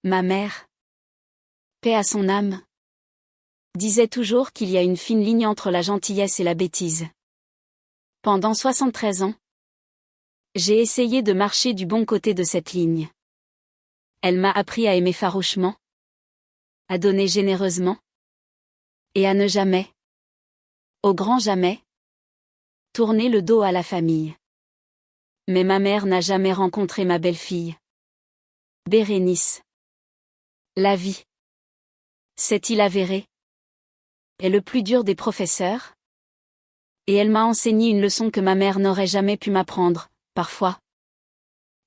Ma mère, paix à son âme, disait toujours qu'il y a une fine ligne entre la gentillesse et la bêtise. Pendant 73 ans, j'ai essayé de marcher du bon côté de cette ligne. Elle m'a appris à aimer farouchement, à donner généreusement, et à ne jamais, au grand jamais, tourner le dos à la famille. Mais ma mère n'a jamais rencontré ma belle-fille, Bérénice. La vie, c'est-il avéré, est le plus dur des professeurs, et elle m'a enseigné une leçon que ma mère n'aurait jamais pu m'apprendre, parfois.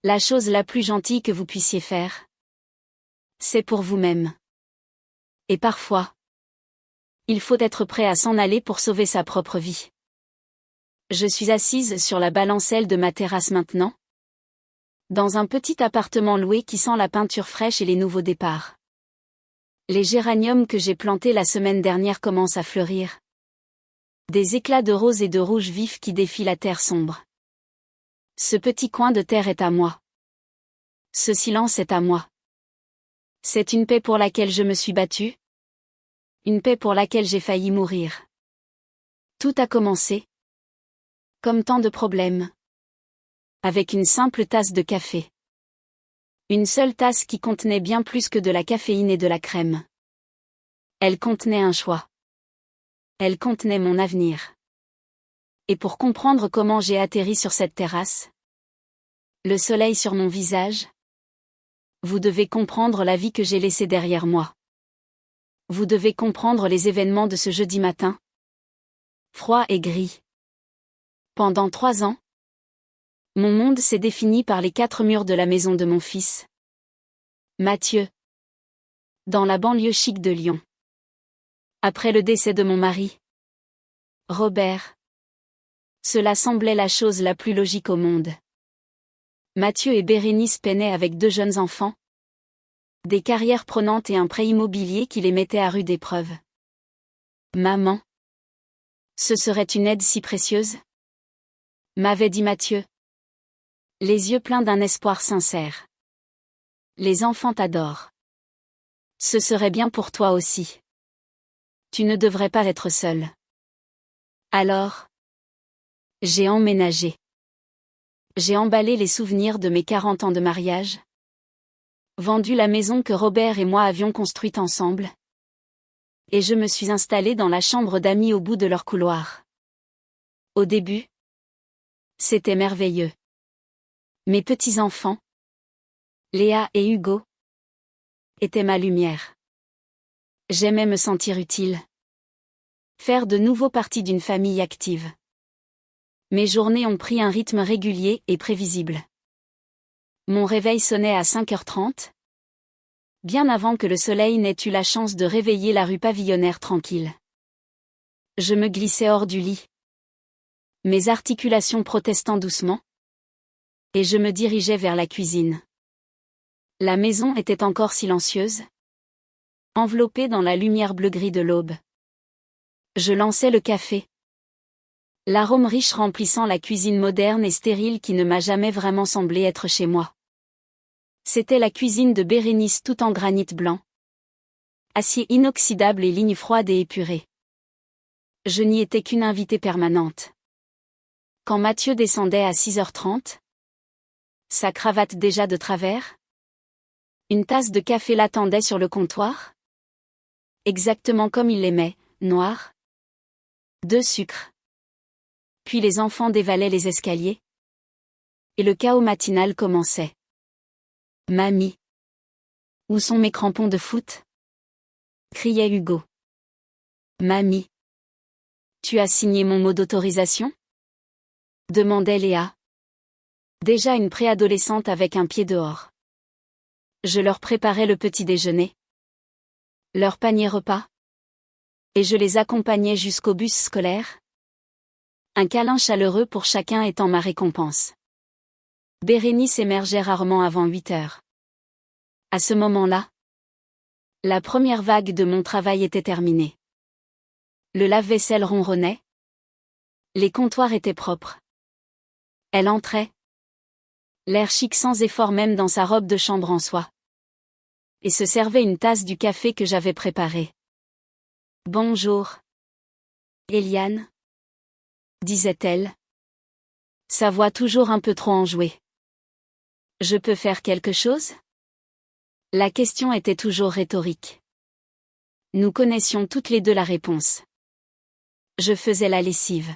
La chose la plus gentille que vous puissiez faire, c'est pour vous-même. Et parfois, il faut être prêt à s'en aller pour sauver sa propre vie. Je suis assise sur la balancelle de ma terrasse maintenant, dans un petit appartement loué qui sent la peinture fraîche et les nouveaux départs. Les géraniums que j'ai plantés la semaine dernière commencent à fleurir. Des éclats de rose et de rouge vif qui défient la terre sombre. Ce petit coin de terre est à moi. Ce silence est à moi. C'est une paix pour laquelle je me suis battue. Une paix pour laquelle j'ai failli mourir. Tout a commencé, comme tant de problèmes, avec une simple tasse de café. Une seule tasse qui contenait bien plus que de la caféine et de la crème. Elle contenait un choix. Elle contenait mon avenir. Et pour comprendre comment j'ai atterri sur cette terrasse, le soleil sur mon visage, vous devez comprendre la vie que j'ai laissée derrière moi. Vous devez comprendre les événements de ce jeudi matin. Froid et gris. Pendant 3 ans, mon monde s'est défini par les 4 murs de la maison de mon fils, Mathieu, dans la banlieue chic de Lyon. Après le décès de mon mari, Robert, cela semblait la chose la plus logique au monde. Mathieu et Bérénice peinaient avec 2 jeunes enfants, des carrières prenantes et un prêt immobilier qui les mettait à rude épreuve. Maman, ce serait une aide si précieuse, m'avait dit Mathieu, les yeux pleins d'un espoir sincère. Les enfants t'adorent. Ce serait bien pour toi aussi. Tu ne devrais pas être seule. Alors, j'ai emménagé. J'ai emballé les souvenirs de mes 40 ans de mariage, vendu la maison que Robert et moi avions construite ensemble, et je me suis installée dans la chambre d'amis au bout de leur couloir. Au début, c'était merveilleux. Mes petits-enfants, Léa et Hugo, étaient ma lumière. J'aimais me sentir utile. Faire de nouveau partie d'une famille active. Mes journées ont pris un rythme régulier et prévisible. Mon réveil sonnait à 5h30, bien avant que le soleil n'ait eu la chance de réveiller la rue pavillonnaire tranquille. Je me glissais hors du lit, mes articulations protestant doucement, et je me dirigeais vers la cuisine. La maison était encore silencieuse, enveloppée dans la lumière bleu-gris de l'aube. Je lançais le café. L'arôme riche remplissant la cuisine moderne et stérile qui ne m'a jamais vraiment semblé être chez moi. C'était la cuisine de Bérénice tout en granit blanc. Acier inoxydable et lignes froides et épurées. Je n'y étais qu'une invitée permanente. Quand Mathieu descendait à 6h30, sa cravate déjà de travers, une tasse de café l'attendait sur le comptoir. Exactement comme il l'aimait, noir. 2 sucres. Puis les enfants dévalaient les escaliers. Et le chaos matinal commençait. Mamie. Où sont mes crampons de foot? Criait Hugo. Mamie. Tu as signé mon mot d'autorisation? Demandait Léa. Déjà une préadolescente avec un pied dehors. Je leur préparais le petit déjeuner. Leur panier repas. Et je les accompagnais jusqu'au bus scolaire. Un câlin chaleureux pour chacun étant ma récompense. Bérénice émergeait rarement avant 8h. À ce moment-là, la première vague de mon travail était terminée. Le lave-vaisselle ronronnait. Les comptoirs étaient propres. Elle entrait. L'air chic sans effort même dans sa robe de chambre en soie. et se servait une tasse du café que j'avais préparé. « Bonjour. Eliane » disait-elle. Sa voix toujours un peu trop enjouée. « Je peux faire quelque chose ?» La question était toujours rhétorique. Nous connaissions toutes les deux la réponse. Je faisais la lessive.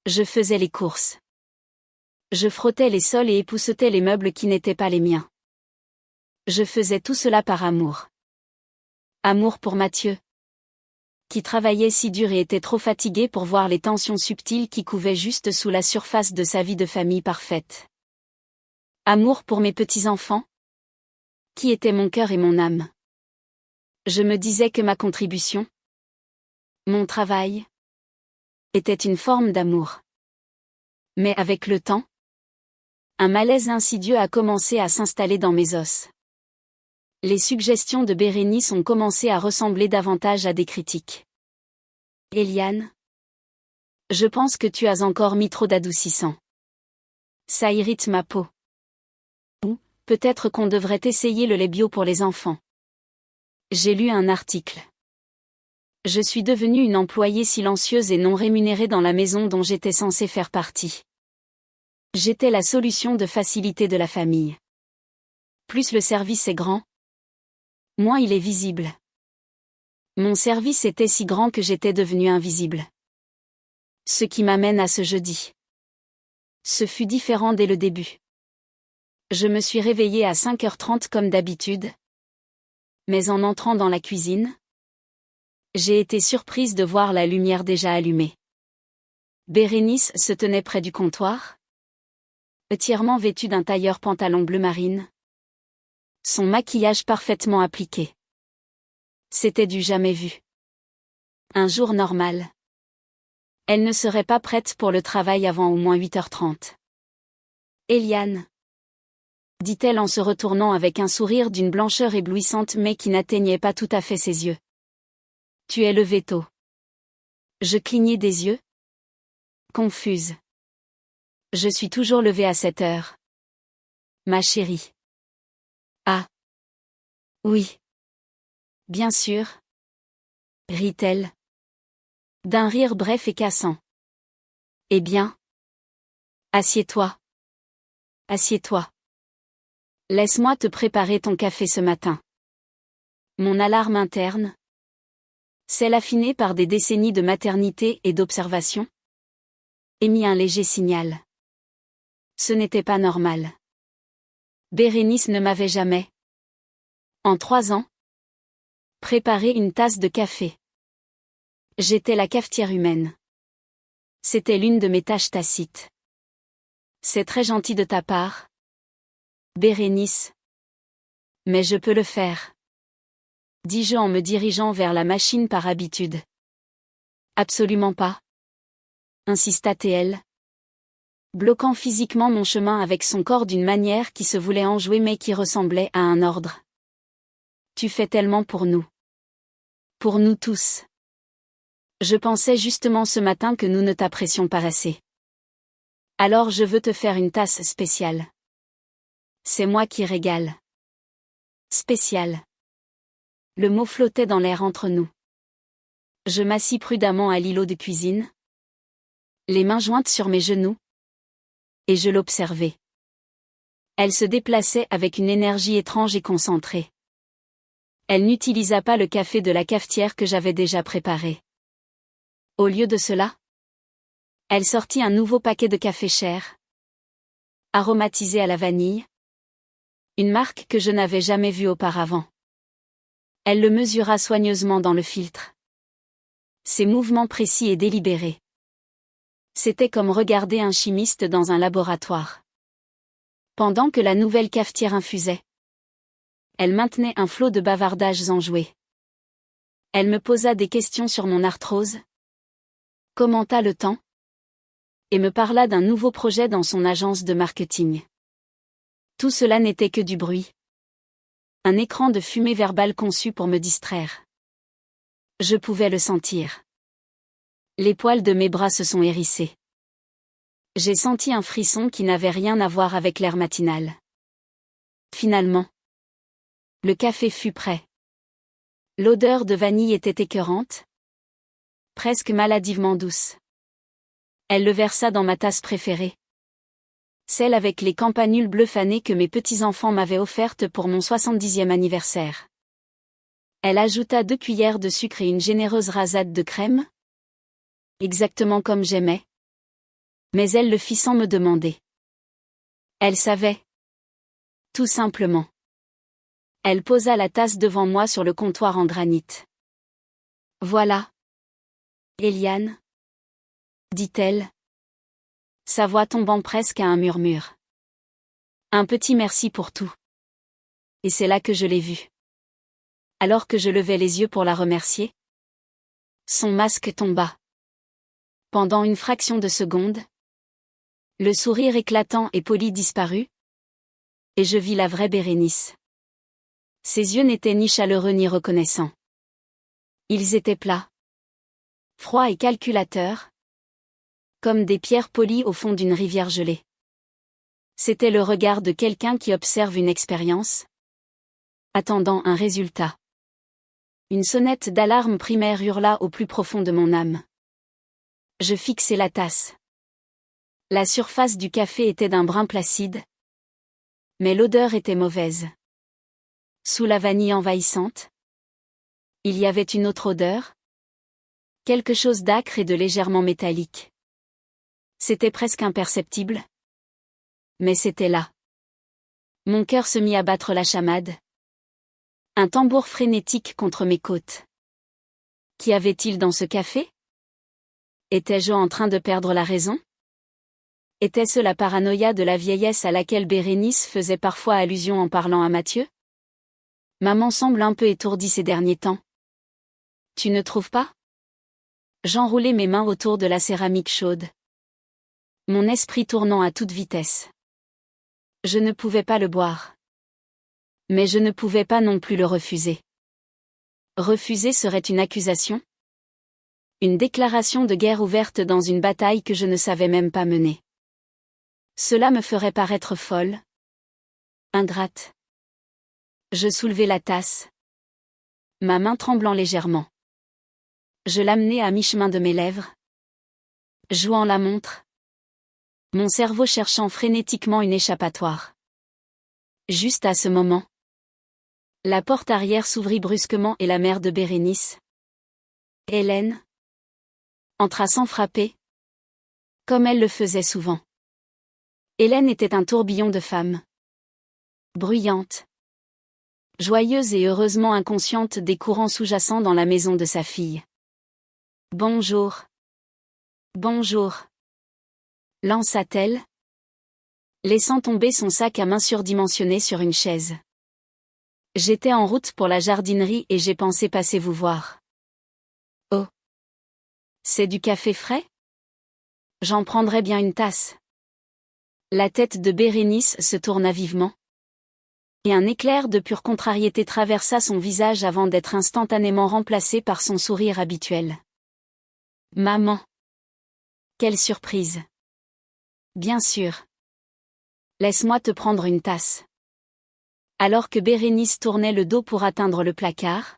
Je faisais les courses. Je frottais les sols et époussetais les meubles qui n'étaient pas les miens. Je faisais tout cela par amour. Amour pour Mathieu, qui travaillait si dur et était trop fatigué pour voir les tensions subtiles qui couvaient juste sous la surface de sa vie de famille parfaite. Amour pour mes petits-enfants, qui étaient mon cœur et mon âme. Je me disais que ma contribution, mon travail, était une forme d'amour. Mais avec le temps, un malaise insidieux a commencé à s'installer dans mes os. Les suggestions de Bérénice ont commencé à ressembler davantage à des critiques. Eliane, je pense que tu as encore mis trop d'adoucissant. Ça irrite ma peau. Ou, peut-être qu'on devrait essayer le lait bio pour les enfants. J'ai lu un article. Je suis devenue une employée silencieuse et non rémunérée dans la maison dont j'étais censée faire partie. J'étais la solution de facilité de la famille. Plus le service est grand, moins il est visible. Mon service était si grand que j'étais devenue invisible. Ce qui m'amène à ce jeudi. Ce fut différent dès le début. Je me suis réveillée à 5h30 comme d'habitude. Mais en entrant dans la cuisine, j'ai été surprise de voir la lumière déjà allumée. Bérénice se tenait près du comptoir, entièrement vêtue d'un tailleur pantalon bleu marine. Son maquillage parfaitement appliqué. C'était du jamais vu. Un jour normal. Elle ne serait pas prête pour le travail avant au moins 8h30. Eliane, dit-elle en se retournant avec un sourire d'une blancheur éblouissante mais qui n'atteignait pas tout à fait ses yeux. Tu es levée tôt. Je clignai des yeux, confuse. Je suis toujours levée à 7h. Ma chérie. Ah. Oui. Bien sûr. Rit-elle. D'un rire bref et cassant. Eh bien. Assieds-toi. Assieds-toi. Laisse-moi te préparer ton café ce matin. Mon alarme interne, celle affinée par des décennies de maternité et d'observation, émit un léger signal. Ce n'était pas normal. Bérénice ne m'avait jamais, en 3 ans, préparé une tasse de café. J'étais la cafetière humaine. C'était l'une de mes tâches tacites. C'est très gentil de ta part, Bérénice. Mais je peux le faire, dis-je en me dirigeant vers la machine par habitude. Absolument pas, insista T.L., bloquant physiquement mon chemin avec son corps d'une manière qui se voulait enjouer mais qui ressemblait à un ordre. Tu fais tellement pour nous. Pour nous tous. Je pensais justement ce matin que nous ne t'apprécions pas assez. Alors je veux te faire une tasse spéciale. C'est moi qui régale. Spécial. Le mot flottait dans l'air entre nous. Je m'assis prudemment à l'îlot de cuisine, les mains jointes sur mes genoux, et je l'observais. Elle se déplaçait avec une énergie étrange et concentrée. Elle n'utilisa pas le café de la cafetière que j'avais déjà préparé. Au lieu de cela, elle sortit un nouveau paquet de café cher, aromatisé à la vanille, une marque que je n'avais jamais vue auparavant. Elle le mesura soigneusement dans le filtre. Ses mouvements précis et délibérés. C'était comme regarder un chimiste dans un laboratoire. Pendant que la nouvelle cafetière infusait, elle maintenait un flot de bavardages enjoués. Elle me posa des questions sur mon arthrose, commenta le temps, et me parla d'un nouveau projet dans son agence de marketing. Tout cela n'était que du bruit. Un écran de fumée verbale conçu pour me distraire. Je pouvais le sentir. Les poils de mes bras se sont hérissés. J'ai senti un frisson qui n'avait rien à voir avec l'air matinal. Finalement, Le café fut prêt. L'odeur de vanille était écœurante, presque maladivement douce. Elle le versa dans ma tasse préférée. Celle avec les campanules bleues fanées que mes petits-enfants m'avaient offertes pour mon 70e anniversaire. Elle ajouta 2 cuillères de sucre et une généreuse rasade de crème. Exactement comme j'aimais. Mais elle le fit sans me demander. Elle savait. Tout simplement. Elle posa la tasse devant moi sur le comptoir en granit. Voilà. Eliane, dit-elle, sa voix tombant presque à un murmure. Un petit merci pour tout. Et c'est là que je l'ai vue. Alors que je levais les yeux pour la remercier, son masque tomba. Pendant une fraction de seconde, le sourire éclatant et poli disparut, et je vis la vraie Bérénice. Ses yeux n'étaient ni chaleureux ni reconnaissants. Ils étaient plats, froids et calculateurs, comme des pierres polies au fond d'une rivière gelée. C'était le regard de quelqu'un qui observe une expérience, attendant un résultat. Une sonnette d'alarme primaire hurla au plus profond de mon âme. Je fixai la tasse. La surface du café était d'un brun placide, mais l'odeur était mauvaise. Sous la vanille envahissante, il y avait une autre odeur, quelque chose d'âcre et de légèrement métallique. C'était presque imperceptible, mais c'était là. Mon cœur se mit à battre la chamade. Un tambour frénétique contre mes côtes. Qu'y avait-il dans ce café? Étais-je en train de perdre la raison? Était-ce la paranoïa de la vieillesse à laquelle Bérénice faisait parfois allusion en parlant à Mathieu? Maman semble un peu étourdie ces derniers temps. Tu ne trouves pas? J'enroulai mes mains autour de la céramique chaude. Mon esprit tournant à toute vitesse. Je ne pouvais pas le boire. Mais je ne pouvais pas non plus le refuser. Refuser serait une accusation? Une déclaration de guerre ouverte dans une bataille que je ne savais même pas mener. Cela me ferait paraître folle. Ingrate. Je soulevai la tasse. Ma main tremblant légèrement. Je l'amenai à mi-chemin de mes lèvres. Jouant la montre. Mon cerveau cherchant frénétiquement une échappatoire. Juste à ce moment, la porte arrière s'ouvrit brusquement et la mère de Bérénice, Hélène, entra sans frapper, comme elle le faisait souvent. Hélène était un tourbillon de femme. Bruyante. Joyeuse et heureusement inconsciente des courants sous-jacents dans la maison de sa fille. Bonjour. Bonjour. Lança-t-elle, laissant tomber son sac à main surdimensionné sur une chaise. J'étais en route pour la jardinerie et j'ai pensé passer vous voir. Oh. C'est du café frais? J'en prendrais bien une tasse. La tête de Bérénice se tourna vivement. Et un éclair de pure contrariété traversa son visage avant d'être instantanément remplacé par son sourire habituel. Maman! Quelle surprise! Bien sûr. Laisse-moi te prendre une tasse. Alors que Bérénice tournait le dos pour atteindre le placard,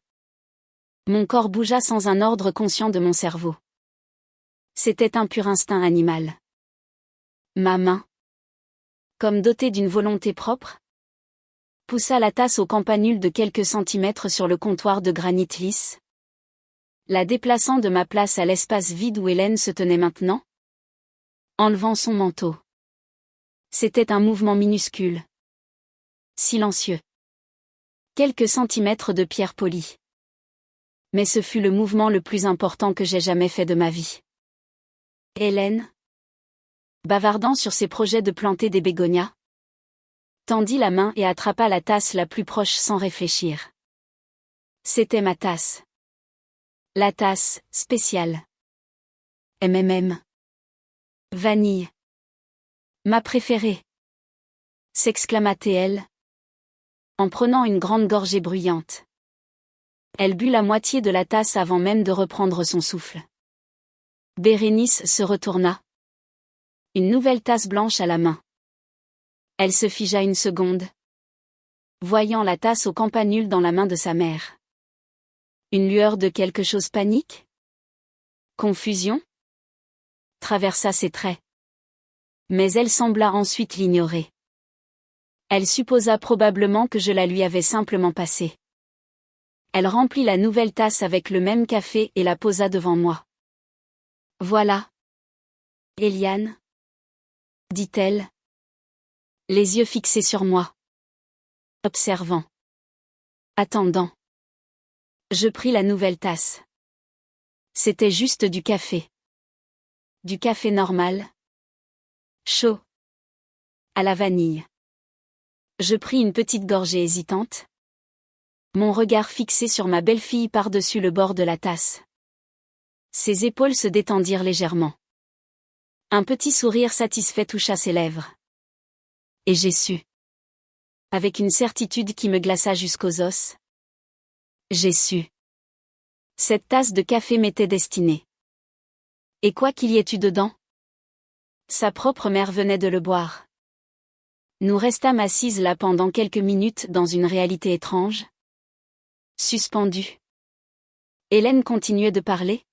mon corps bougea sans un ordre conscient de mon cerveau. C'était un pur instinct animal. Ma main, comme dotée d'une volonté propre, poussa la tasse au campanule de quelques centimètres sur le comptoir de granit lisse, la déplaçant de ma place à l'espace vide où Hélène se tenait maintenant, enlevant son manteau. C'était un mouvement minuscule. Silencieux. Quelques centimètres de pierre polie. Mais ce fut le mouvement le plus important que j'ai jamais fait de ma vie. Hélène, bavardant sur ses projets de planter des bégonias, tendit la main et attrapa la tasse la plus proche sans réfléchir. C'était ma tasse. La tasse spéciale. MMM. Vanille. Ma préférée. S'exclama-t-elle, en prenant une grande gorgée bruyante. Elle but la moitié de la tasse avant même de reprendre son souffle. Bérénice se retourna. Une nouvelle tasse blanche à la main. Elle se figea une seconde. voyant la tasse au campanule dans la main de sa mère. Une lueur de quelque chose panique? Confusion? Traversa ses traits. Mais elle sembla ensuite l'ignorer. Elle supposa probablement que je la lui avais simplement passée. Elle remplit la nouvelle tasse avec le même café et la posa devant moi. Voilà. Eliane, dit-elle, les yeux fixés sur moi. Observant. Attendant. Je pris la nouvelle tasse. C'était juste du café. Du café normal. Chaud. À la vanille. Je pris une petite gorgée hésitante. Mon regard fixé sur ma belle-fille par-dessus le bord de la tasse. Ses épaules se détendirent légèrement. Un petit sourire satisfait toucha ses lèvres. Et j'ai su. Avec une certitude qui me glaça jusqu'aux os. J'ai su. Cette tasse de café m'était destinée. Et quoi qu'il y ait eu dedans? Sa propre mère venait de le boire. Nous restâmes assises là pendant quelques minutes dans une réalité étrange. Suspendue. Hélène continuait de parler.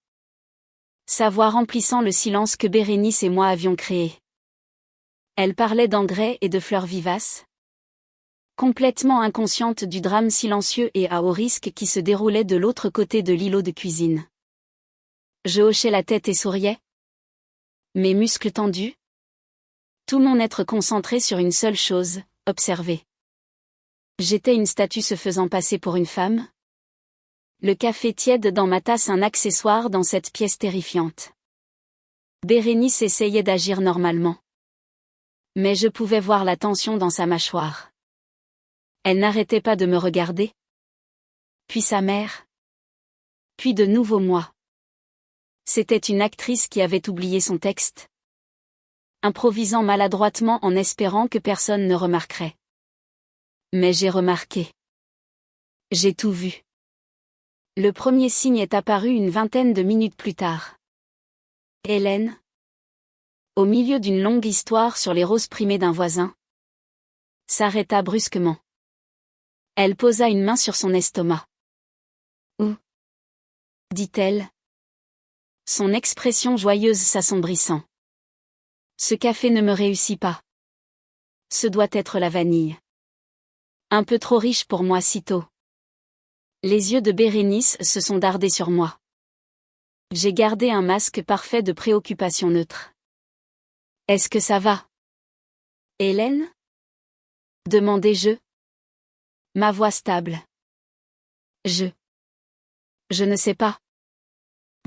Sa voix remplissant le silence que Bérénice et moi avions créé. Elle parlait d'engrais et de fleurs vivaces. Complètement inconsciente du drame silencieux et à haut risque qui se déroulait de l'autre côté de l'îlot de cuisine. Je hochais la tête et souriais. Mes muscles tendus. Tout mon être concentré sur une seule chose, observer. J'étais une statue se faisant passer pour une femme. Le café tiède dans ma tasse un accessoire dans cette pièce terrifiante. Bérénice essayait d'agir normalement. Mais je pouvais voir la tension dans sa mâchoire. Elle n'arrêtait pas de me regarder. Puis sa mère. Puis de nouveau moi. C'était une actrice qui avait oublié son texte. Improvisant maladroitement en espérant que personne ne remarquerait. Mais j'ai remarqué. J'ai tout vu. Le premier signe est apparu une vingtaine de minutes plus tard. Hélène. Au milieu d'une longue histoire sur les roses primées d'un voisin. S'arrêta brusquement. Elle posa une main sur son estomac. Où? Dit-elle. Son expression joyeuse s'assombrissant. Ce café ne me réussit pas. Ce doit être la vanille. Un peu trop riche pour moi si tôt. Les yeux de Bérénice se sont dardés sur moi. J'ai gardé un masque parfait de préoccupation neutre. Est-ce que ça va? Hélène? Demandai-je. Ma voix stable. Je ne sais pas.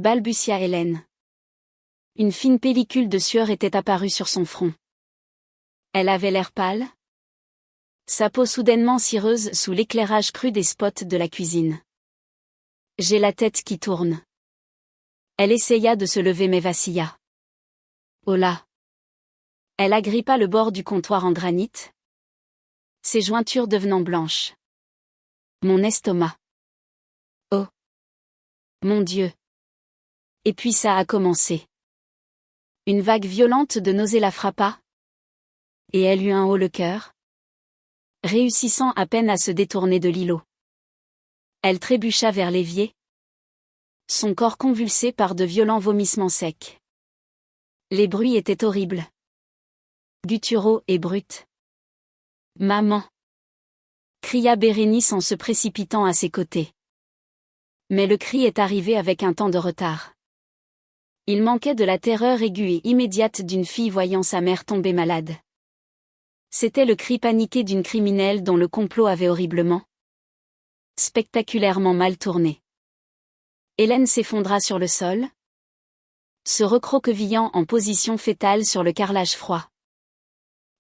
Balbutia Hélène. Une fine pellicule de sueur était apparue sur son front. Elle avait l'air pâle. Sa peau soudainement cireuse sous l'éclairage cru des spots de la cuisine. J'ai la tête qui tourne. Elle essaya de se lever mais vacilla. Oh là! Elle agrippa le bord du comptoir en granit. Ses jointures devenant blanches. Mon estomac. Oh! Mon Dieu! Et puis ça a commencé. Une vague violente de nausée la frappa. Et elle eut un haut le cœur. Réussissant à peine à se détourner de l'îlot. Elle trébucha vers l'évier. Son corps convulsé par de violents vomissements secs. Les bruits étaient horribles. Gutturaux et bruts. Maman! Cria Bérénice en se précipitant à ses côtés. Mais le cri est arrivé avec un temps de retard. Il manquait de la terreur aiguë et immédiate d'une fille voyant sa mère tomber malade. C'était le cri paniqué d'une criminelle dont le complot avait horriblement, spectaculairement mal tourné. Hélène s'effondra sur le sol, se recroquevillant en position fétale sur le carrelage froid.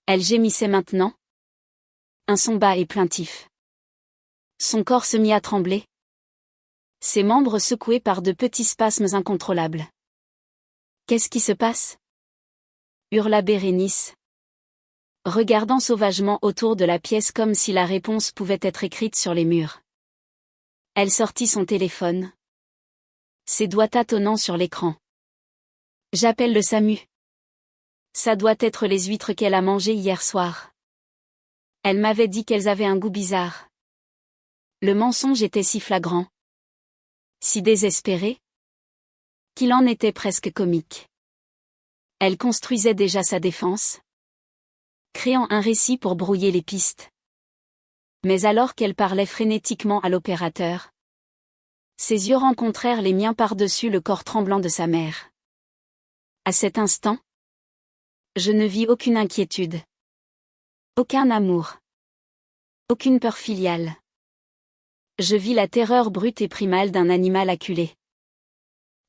Elle gémissait maintenant. Un son bas et plaintif. Son corps se mit à trembler. Ses membres secoués par de petits spasmes incontrôlables. Qu'est-ce qui se passe? Hurla Bérénice. Regardant sauvagement autour de la pièce comme si la réponse pouvait être écrite sur les murs. Elle sortit son téléphone. Ses doigts tâtonnant sur l'écran. J'appelle le SAMU. Ça doit être les huîtres qu'elle a mangées hier soir. Elle m'avait dit qu'elles avaient un goût bizarre. Le mensonge était si flagrant, si désespéré, qu'il en était presque comique. Elle construisait déjà sa défense, créant un récit pour brouiller les pistes. Mais alors qu'elle parlait frénétiquement à l'opérateur, ses yeux rencontrèrent les miens par-dessus le corps tremblant de sa mère. À cet instant, je ne vis aucune inquiétude, aucun amour, aucune peur filiale. Je vis la terreur brute et primale d'un animal acculé.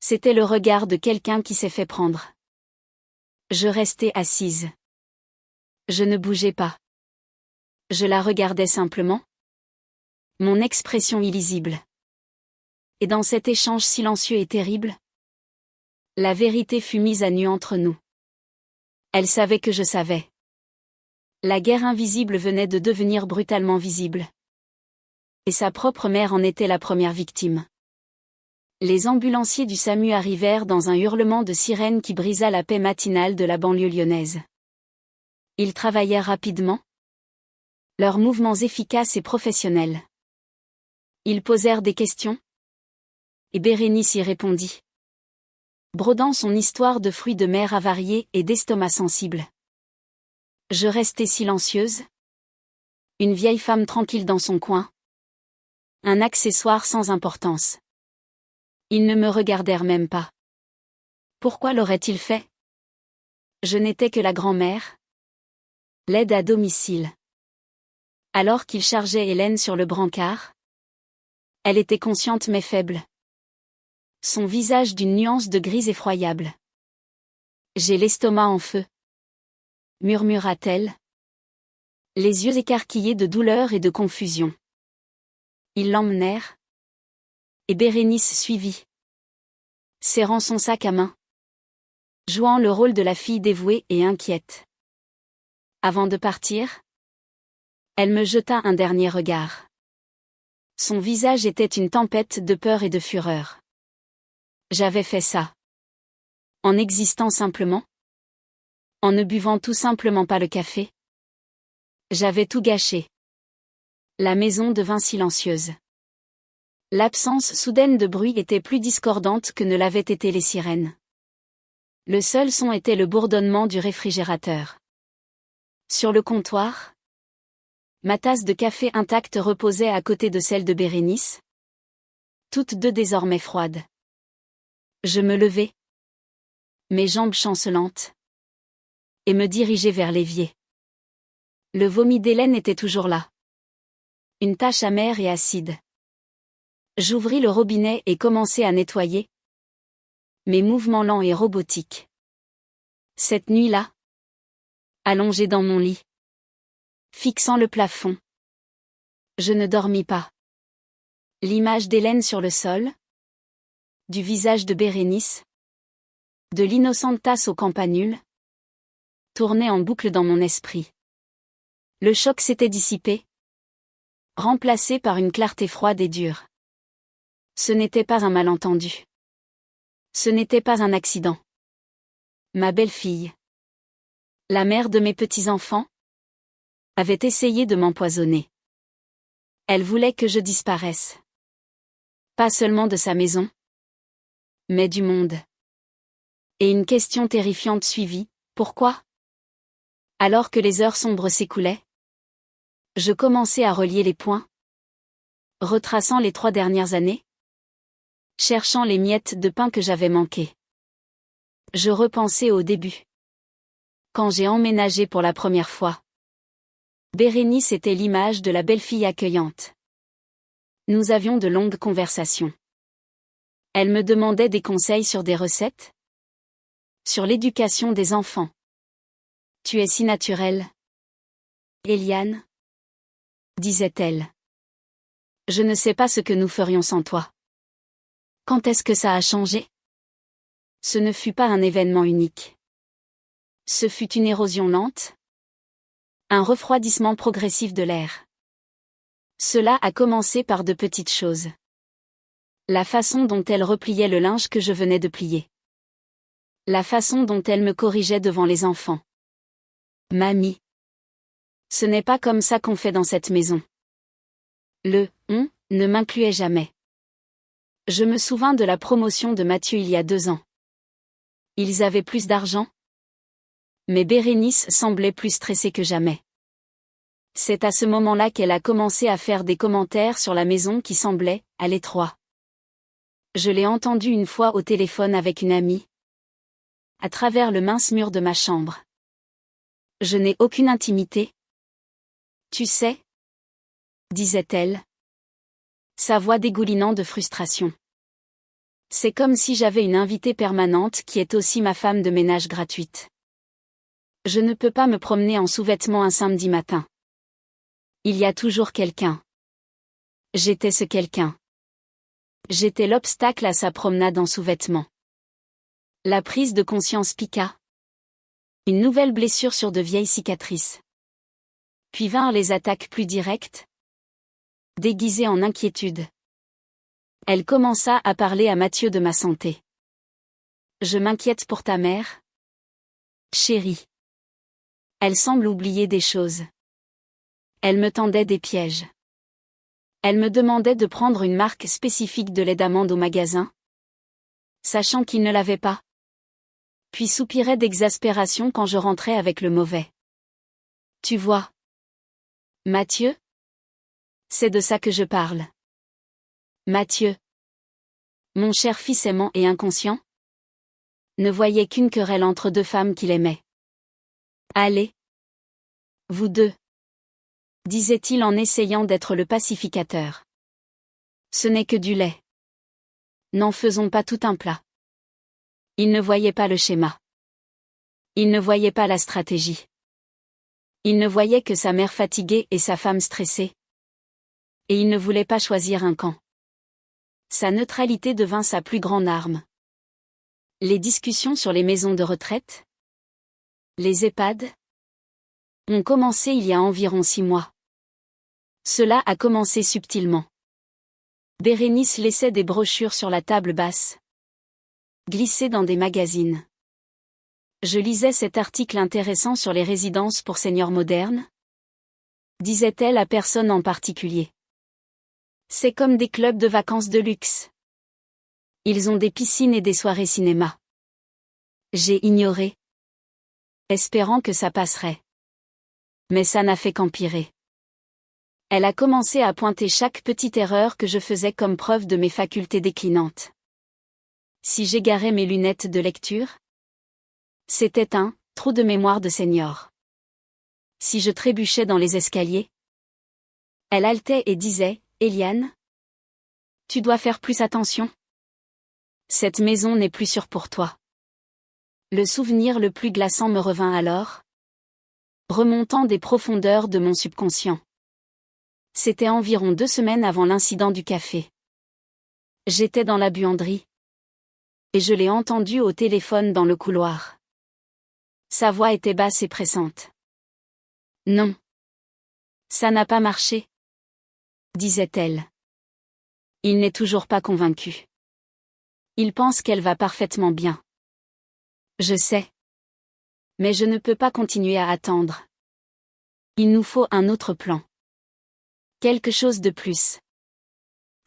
C'était le regard de quelqu'un qui s'est fait prendre. Je restais assise. Je ne bougeais pas. Je la regardais simplement. Mon expression illisible. Et dans cet échange silencieux et terrible, la vérité fut mise à nu entre nous. Elle savait que je savais. La guerre invisible venait de devenir brutalement visible. Et sa propre mère en était la première victime. Les ambulanciers du SAMU arrivèrent dans un hurlement de sirène qui brisa la paix matinale de la banlieue lyonnaise. Ils travaillèrent rapidement, leurs mouvements efficaces et professionnels. Ils posèrent des questions, et Bérénice y répondit, brodant son histoire de fruits de mer avariés et d'estomac sensible. Je restai silencieuse, une vieille femme tranquille dans son coin, un accessoire sans importance. Ils ne me regardèrent même pas. Pourquoi l'auraient-ils fait? Je n'étais que la grand-mère, l'aide à domicile. Alors qu'il chargeait Hélène sur le brancard, elle était consciente mais faible. Son visage d'une nuance de gris effroyable. J'ai l'estomac en feu, murmura-t-elle, les yeux écarquillés de douleur et de confusion. Ils l'emmenèrent, et Bérénice suivit, serrant son sac à main, jouant le rôle de la fille dévouée et inquiète. Avant de partir, elle me jeta un dernier regard. Son visage était une tempête de peur et de fureur. J'avais fait ça. En existant simplement. En ne buvant tout simplement pas le café. J'avais tout gâché. La maison devint silencieuse. L'absence soudaine de bruit était plus discordante que ne l'avaient été les sirènes. Le seul son était le bourdonnement du réfrigérateur. Sur le comptoir, ma tasse de café intacte reposait à côté de celle de Bérénice, toutes deux désormais froides. Je me levai, mes jambes chancelantes, et me dirigeai vers l'évier. Le vomi d'Hélène était toujours là. Une tache amère et acide. J'ouvris le robinet et commençai à nettoyer. Mes mouvements lents et robotiques. Cette nuit-là, allongée dans mon lit, fixant le plafond, je ne dormis pas. L'image d'Hélène sur le sol, du visage de Bérénice, de l'innocente tasse au campanule, tournait en boucle dans mon esprit. Le choc s'était dissipé, remplacé par une clarté froide et dure. Ce n'était pas un malentendu. Ce n'était pas un accident. Ma belle-fille, la mère de mes petits-enfants, avait essayé de m'empoisonner. Elle voulait que je disparaisse. Pas seulement de sa maison, mais du monde. Et une question terrifiante suivit, pourquoi? Alors que les heures sombres s'écoulaient, je commençai à relier les points, retraçant les 3 dernières années, cherchant les miettes de pain que j'avais manquées. Je repensai au début. Quand j'ai emménagé pour la première fois. Bérénice était l'image de la belle-fille accueillante. Nous avions de longues conversations. Elle me demandait des conseils sur des recettes, sur l'éducation des enfants. Tu es si naturelle, Eliane, disait-elle. Je ne sais pas ce que nous ferions sans toi. Quand est-ce que ça a changé? Ce ne fut pas un événement unique. Ce fut une érosion lente, un refroidissement progressif de l'air. Cela a commencé par de petites choses. La façon dont elle repliait le linge que je venais de plier. La façon dont elle me corrigeait devant les enfants. Mamie. Ce n'est pas comme ça qu'on fait dans cette maison. Le « on » ne m'incluait jamais. Je me souvins de la promotion de Mathieu il y a 2 ans. Ils avaient plus d'argent. Mais Bérénice semblait plus stressée que jamais. C'est à ce moment-là qu'elle a commencé à faire des commentaires sur la maison qui semblait, à l'étroit. Je l'ai entendue une fois au téléphone avec une amie. À travers le mince mur de ma chambre. Je n'ai aucune intimité. Tu sais, disait-elle. Sa voix dégoulinant de frustration. C'est comme si j'avais une invitée permanente qui est aussi ma femme de ménage gratuite. Je ne peux pas me promener en sous-vêtements un samedi matin. Il y a toujours quelqu'un. J'étais ce quelqu'un. J'étais l'obstacle à sa promenade en sous-vêtements. La prise de conscience piqua. Une nouvelle blessure sur de vieilles cicatrices. Puis vinrent les attaques plus directes. Déguisées en inquiétude. Elle commença à parler à Mathieu de ma santé. Je m'inquiète pour ta mère. Chérie. Elle semble oublier des choses. Elle me tendait des pièges. Elle me demandait de prendre une marque spécifique de lait d'amande au magasin, sachant qu'il ne l'avait pas. Puis soupirait d'exaspération quand je rentrais avec le mauvais. Tu vois, Mathieu? C'est de ça que je parle. Mathieu, mon cher fils aimant et inconscient, ne voyait qu'une querelle entre 2 femmes qu'il aimait. Allez, vous 2. Disait-il en essayant d'être le pacificateur. Ce n'est que du lait. N'en faisons pas tout un plat. Il ne voyait pas le schéma. Il ne voyait pas la stratégie. Il ne voyait que sa mère fatiguée et sa femme stressée. Et il ne voulait pas choisir un camp. Sa neutralité devint sa plus grande arme. Les discussions sur les maisons de retraite, les EHPAD, ont commencé il y a environ 6 mois. Cela a commencé subtilement. Bérénice laissait des brochures sur la table basse, glissées dans des magazines. Je lisais cet article intéressant sur les résidences pour seniors modernes, disait-elle à personne en particulier. C'est comme des clubs de vacances de luxe. Ils ont des piscines et des soirées cinéma. J'ai ignoré, espérant que ça passerait. Mais ça n'a fait qu'empirer. Elle a commencé à pointer chaque petite erreur que je faisais comme preuve de mes facultés déclinantes. Si j'égarais mes lunettes de lecture, c'était un trou de mémoire de senior. Si je trébuchais dans les escaliers, elle haletait et disait, Eliane, tu dois faire plus attention. Cette maison n'est plus sûre pour toi. Le souvenir le plus glaçant me revint alors, remontant des profondeurs de mon subconscient. C'était environ 2 semaines avant l'incident du café. J'étais dans la buanderie. Et je l'ai entendu au téléphone dans le couloir. Sa voix était basse et pressante. Non. Ça n'a pas marché, disait-elle. Il n'est toujours pas convaincu. Il pense qu'elle va parfaitement bien. Je sais. Mais je ne peux pas continuer à attendre. Il nous faut un autre plan. Quelque chose de plus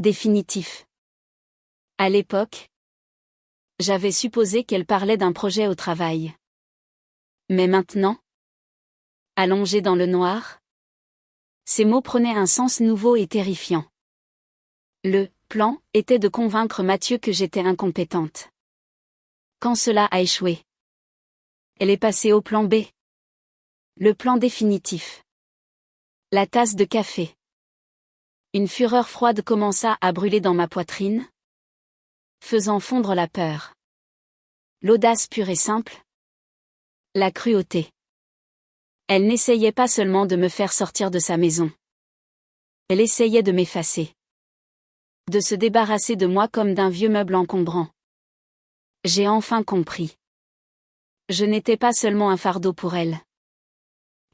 définitif. À l'époque, j'avais supposé qu'elle parlait d'un projet au travail. Mais maintenant, allongée dans le noir, ces mots prenaient un sens nouveau et terrifiant. Le plan était de convaincre Mathieu que j'étais incompétente. Quand cela a échoué, elle est passée au plan B. Le plan définitif. La tasse de café. Une fureur froide commença à brûler dans ma poitrine, faisant fondre la peur. L'audace pure et simple. La cruauté. Elle n'essayait pas seulement de me faire sortir de sa maison. Elle essayait de m'effacer. De se débarrasser de moi comme d'un vieux meuble encombrant. J'ai enfin compris. Je n'étais pas seulement un fardeau pour elle.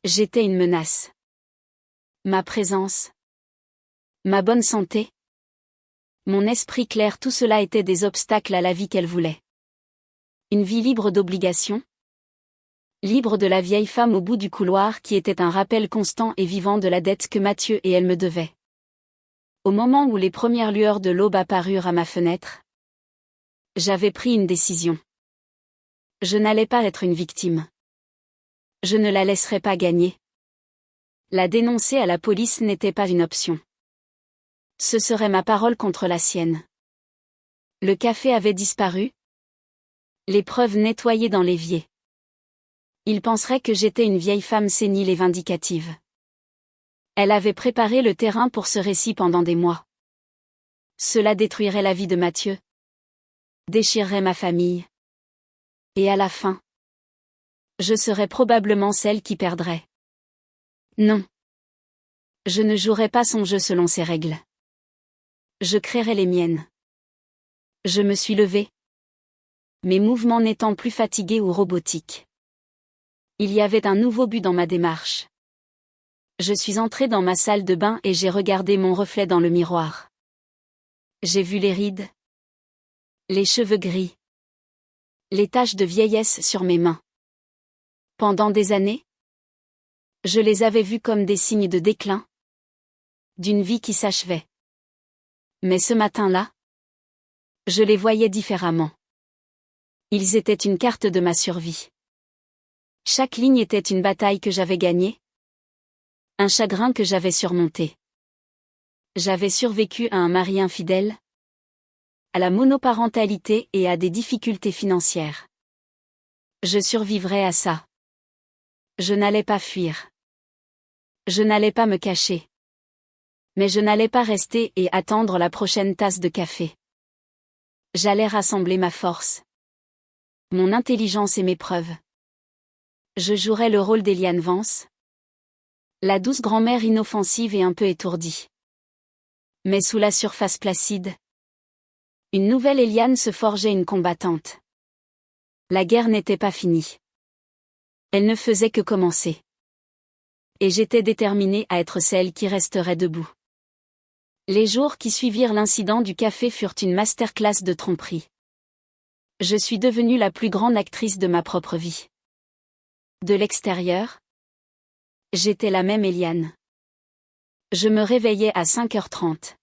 J'étais une menace. Ma présence. Ma bonne santé. Mon esprit clair, tout cela était des obstacles à la vie qu'elle voulait. Une vie libre d'obligations. Libre de la vieille femme au bout du couloir qui était un rappel constant et vivant de la dette que Mathieu et elle me devaient. Au moment où les premières lueurs de l'aube apparurent à ma fenêtre, j'avais pris une décision. Je n'allais pas être une victime. Je ne la laisserais pas gagner. La dénoncer à la police n'était pas une option. Ce serait ma parole contre la sienne. Le café avait disparu. Les preuves nettoyées dans l'évier. Il penserait que j'étais une vieille femme sénile et vindicative. Elle avait préparé le terrain pour ce récit pendant des mois. Cela détruirait la vie de Mathieu. Déchirerait ma famille. Et à la fin, je serais probablement celle qui perdrait. Non. Je ne jouerais pas son jeu selon ses règles. Je créerais les miennes. Je me suis levée. Mes mouvements n'étant plus fatigués ou robotiques. Il y avait un nouveau but dans ma démarche. Je suis entrée dans ma salle de bain et j'ai regardé mon reflet dans le miroir. J'ai vu les rides. Les cheveux gris. Les taches de vieillesse sur mes mains. Pendant des années, je les avais vus comme des signes de déclin. D'une vie qui s'achevait. Mais ce matin-là, je les voyais différemment. Ils étaient une carte de ma survie. Chaque ligne était une bataille que j'avais gagnée. Un chagrin que j'avais surmonté. J'avais survécu à un mari infidèle, à la monoparentalité et à des difficultés financières. Je survivrais à ça. Je n'allais pas fuir. Je n'allais pas me cacher. Mais je n'allais pas rester et attendre la prochaine tasse de café. J'allais rassembler ma force, mon intelligence et mes preuves. Je jouerais le rôle d'Eliane Vance, la douce grand-mère inoffensive et un peu étourdie. Mais sous la surface placide, une nouvelle Eliane se forgeait une combattante. La guerre n'était pas finie. Elle ne faisait que commencer. Et j'étais déterminée à être celle qui resterait debout. Les jours qui suivirent l'incident du café furent une masterclass de tromperie. Je suis devenue la plus grande actrice de ma propre vie. De l'extérieur, j'étais la même Eliane. Je me réveillais à 5h30.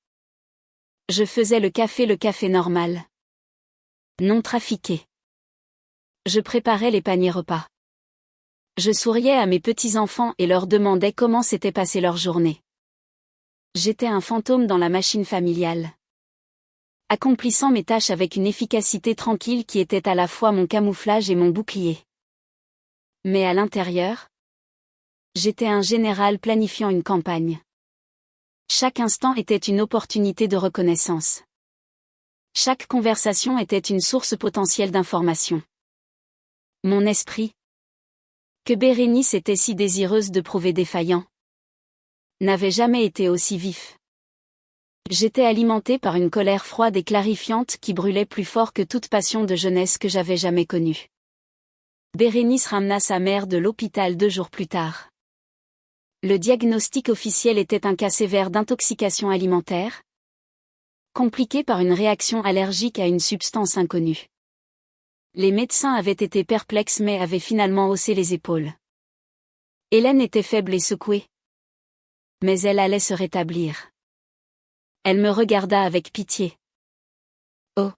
Je faisais le café normal. Non trafiqué. Je préparais les paniers repas. Je souriais à mes petits-enfants et leur demandais comment s'était passée leur journée. J'étais un fantôme dans la machine familiale. Accomplissant mes tâches avec une efficacité tranquille qui était à la fois mon camouflage et mon bouclier. Mais à l'intérieur, j'étais un général planifiant une campagne. Chaque instant était une opportunité de reconnaissance. Chaque conversation était une source potentielle d'information. Mon esprit, que Bérénice était si désireuse de prouver défaillant, n'avait jamais été aussi vif. J'étais alimentée par une colère froide et clarifiante qui brûlait plus fort que toute passion de jeunesse que j'avais jamais connue. Bérénice ramena sa mère de l'hôpital 2 jours plus tard. Le diagnostic officiel était un cas sévère d'intoxication alimentaire, compliqué par une réaction allergique à une substance inconnue. Les médecins avaient été perplexes mais avaient finalement haussé les épaules. Hélène était faible et secouée. Mais elle allait se rétablir. Elle me regarda avec pitié. « Oh,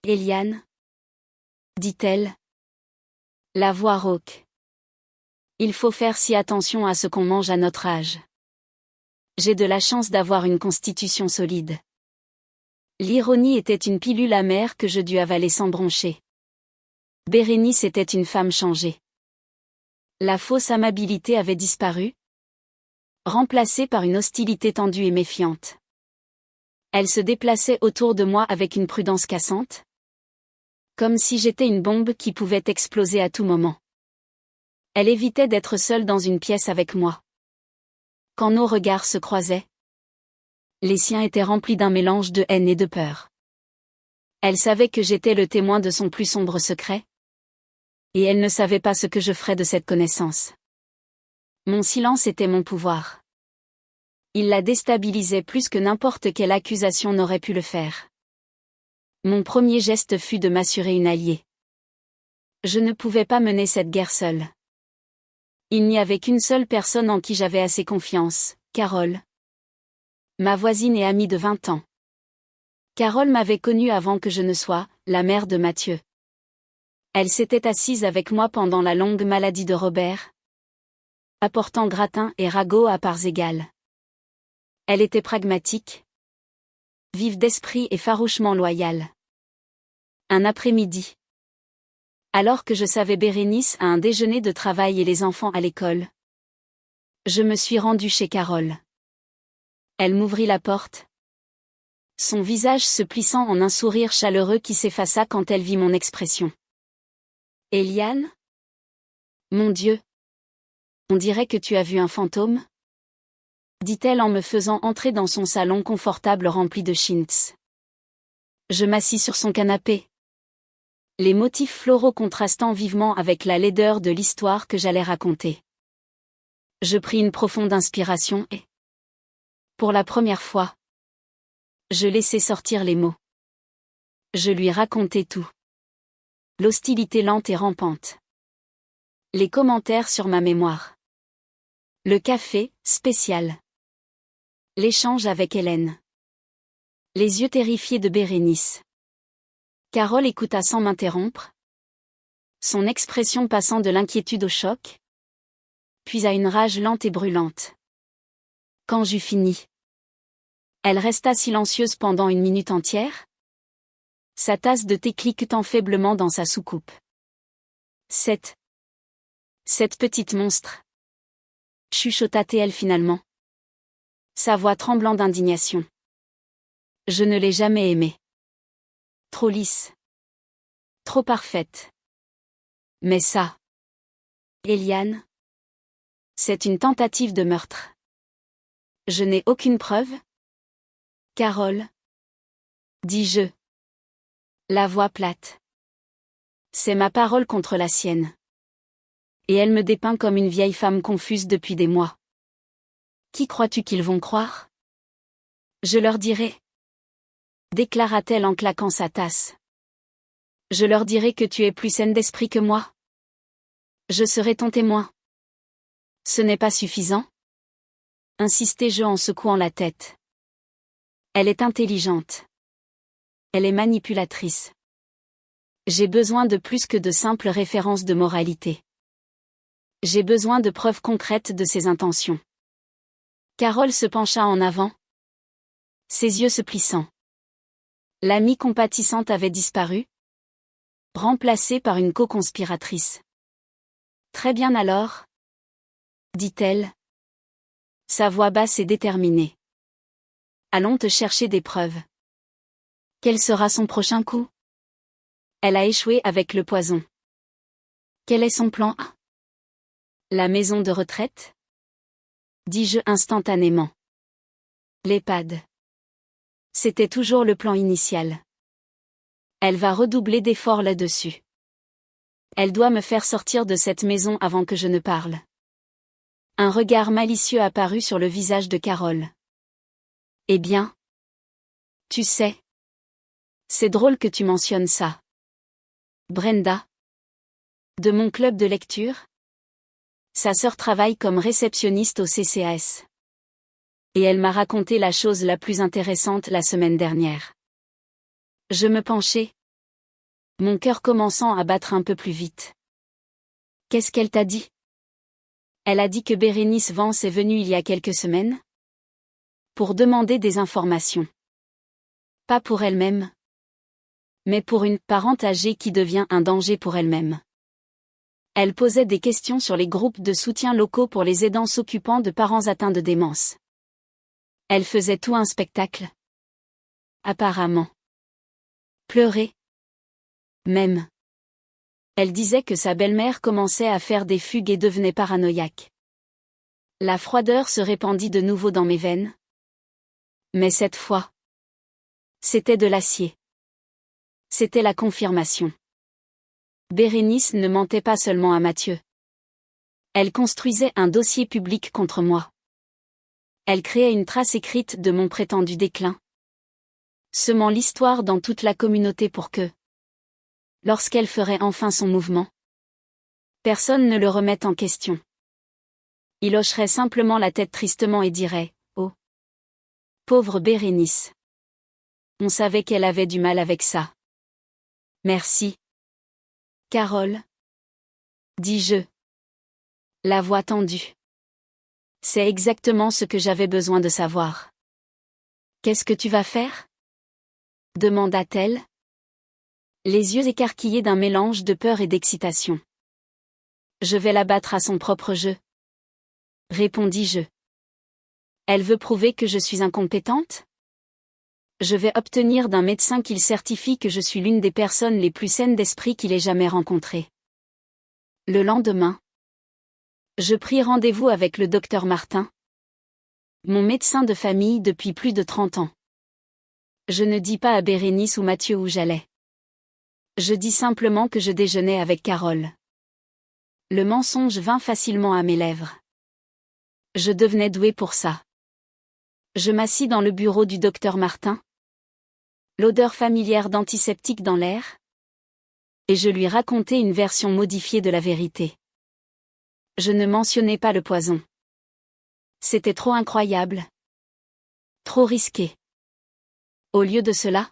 Eliane » dit-elle. La voix rauque. Il faut faire si attention à ce qu'on mange à notre âge. J'ai de la chance d'avoir une constitution solide. L'ironie était une pilule amère que je dus avaler sans broncher. Bérénice était une femme changée. La fausse amabilité avait disparu, remplacée par une hostilité tendue et méfiante. Elle se déplaçait autour de moi avec une prudence cassante, comme si j'étais une bombe qui pouvait exploser à tout moment. Elle évitait d'être seule dans une pièce avec moi. Quand nos regards se croisaient, les siens étaient remplis d'un mélange de haine et de peur. Elle savait que j'étais le témoin de son plus sombre secret, et elle ne savait pas ce que je ferais de cette connaissance. Mon silence était mon pouvoir. Il la déstabilisait plus que n'importe quelle accusation n'aurait pu le faire. Mon premier geste fut de m'assurer une alliée. Je ne pouvais pas mener cette guerre seule. Il n'y avait qu'une seule personne en qui j'avais assez confiance, Carole. Ma voisine et amie de 20 ans. Carole m'avait connue avant que je ne sois la mère de Mathieu. Elle s'était assise avec moi pendant la longue maladie de Robert, apportant gratin et ragots à parts égales. Elle était pragmatique, vive d'esprit et farouchement loyale. Un après-midi, alors que je savais Bérénice à un déjeuner de travail et les enfants à l'école, je me suis rendue chez Carole. Elle m'ouvrit la porte, son visage se plissant en un sourire chaleureux qui s'effaça quand elle vit mon expression. « Eliane ? Mon Dieu ! On dirait que tu as vu un fantôme ?» dit-elle en me faisant entrer dans son salon confortable rempli de chintz. Je m'assis sur son canapé, les motifs floraux contrastant vivement avec la laideur de l'histoire que j'allais raconter. Je pris une profonde inspiration et, pour la première fois, je laissai sortir les mots. Je lui racontai tout. L'hostilité lente et rampante. Les commentaires sur ma mémoire. Le café, spécial. L'échange avec Hélène. Les yeux terrifiés de Bérénice. Carole écouta sans m'interrompre, son expression passant de l'inquiétude au choc, puis à une rage lente et brûlante. Quand j'eus fini, elle resta silencieuse pendant une minute entière, sa tasse de thé cliquetant faiblement dans sa soucoupe. Cette petite monstre, chuchota-t-elle finalement, sa voix tremblant d'indignation. Je ne l'ai jamais aimée. Trop lisse. Trop parfaite. Mais ça, Eliane, c'est une tentative de meurtre. Je n'ai aucune preuve. Carole, dis-je, la voix plate. C'est ma parole contre la sienne. Et elle me dépeint comme une vieille femme confuse depuis des mois. Qui crois-tu qu'ils vont croire ? Je leur dirai, déclara-t-elle en claquant sa tasse. Je leur dirai que tu es plus saine d'esprit que moi. Je serai ton témoin. Ce n'est pas suffisant ? Insistai-je en secouant la tête. Elle est intelligente. Elle est manipulatrice. J'ai besoin de plus que de simples références de moralité. J'ai besoin de preuves concrètes de ses intentions. Carole se pencha en avant, ses yeux se plissant. L'amie compatissante avait disparu, remplacée par une co-conspiratrice. Très bien alors, dit-elle, sa voix basse et déterminée. Allons te chercher des preuves. Quel sera son prochain coup ? Elle a échoué avec le poison. Quel est son plan A ? La maison de retraite ? Dis-je instantanément. L'EHPAD. C'était toujours le plan initial. Elle va redoubler d'efforts là-dessus. Elle doit me faire sortir de cette maison avant que je ne parle. Un regard malicieux apparut sur le visage de Carole. Eh bien, tu sais, c'est drôle que tu mentionnes ça. Brenda, de mon club de lecture, sa sœur travaille comme réceptionniste au CCAS. Et elle m'a raconté la chose la plus intéressante la semaine dernière. Je me penchai, mon cœur commençant à battre un peu plus vite. Qu'est-ce qu'elle t'a dit ? Elle a dit que Bérénice Vance est venue il y a quelques semaines ? Pour demander des informations. Pas pour elle-même, mais pour une parente âgée qui devient un danger pour elle-même. Elle posait des questions sur les groupes de soutien locaux pour les aidants s'occupant de parents atteints de démence. Elle faisait tout un spectacle. Apparemment. Pleurer. Même. Elle disait que sa belle-mère commençait à faire des fugues et devenait paranoïaque. La froideur se répandit de nouveau dans mes veines. Mais cette fois, c'était de l'acier. C'était la confirmation. Bérénice ne mentait pas seulement à Mathieu. Elle construisait un dossier public contre moi. Elle créait une trace écrite de mon prétendu déclin, semant l'histoire dans toute la communauté pour que, lorsqu'elle ferait enfin son mouvement, Personne ne le remette en question. Il hocherait simplement la tête tristement et dirait « Oh, pauvre Bérénice. On savait qu'elle avait du mal avec ça. » « Merci. Carole. » dis-je. La voix tendue. C'est exactement ce que j'avais besoin de savoir. Qu'est-ce que tu vas faire ? demanda-t-elle. Les yeux écarquillés d'un mélange de peur et d'excitation. Je vais la battre à son propre jeu. Répondis-je. Elle veut prouver que je suis incompétente ? Je vais obtenir d'un médecin qu'il certifie que je suis l'une des personnes les plus saines d'esprit qu'il ait jamais rencontrées. Le lendemain, je pris rendez-vous avec le docteur Martin, mon médecin de famille depuis plus de 30 ans. Je ne dis pas à Bérénice ou Mathieu où j'allais. Je dis simplement que je déjeunais avec Carole. Le mensonge vint facilement à mes lèvres. Je devenais douée pour ça. Je m'assis dans le bureau du docteur Martin, l'odeur familière d'antiseptique dans l'air, et je lui racontais une version modifiée de la vérité. Je ne mentionnais pas le poison. C'était trop incroyable. Trop risqué. Au lieu de cela,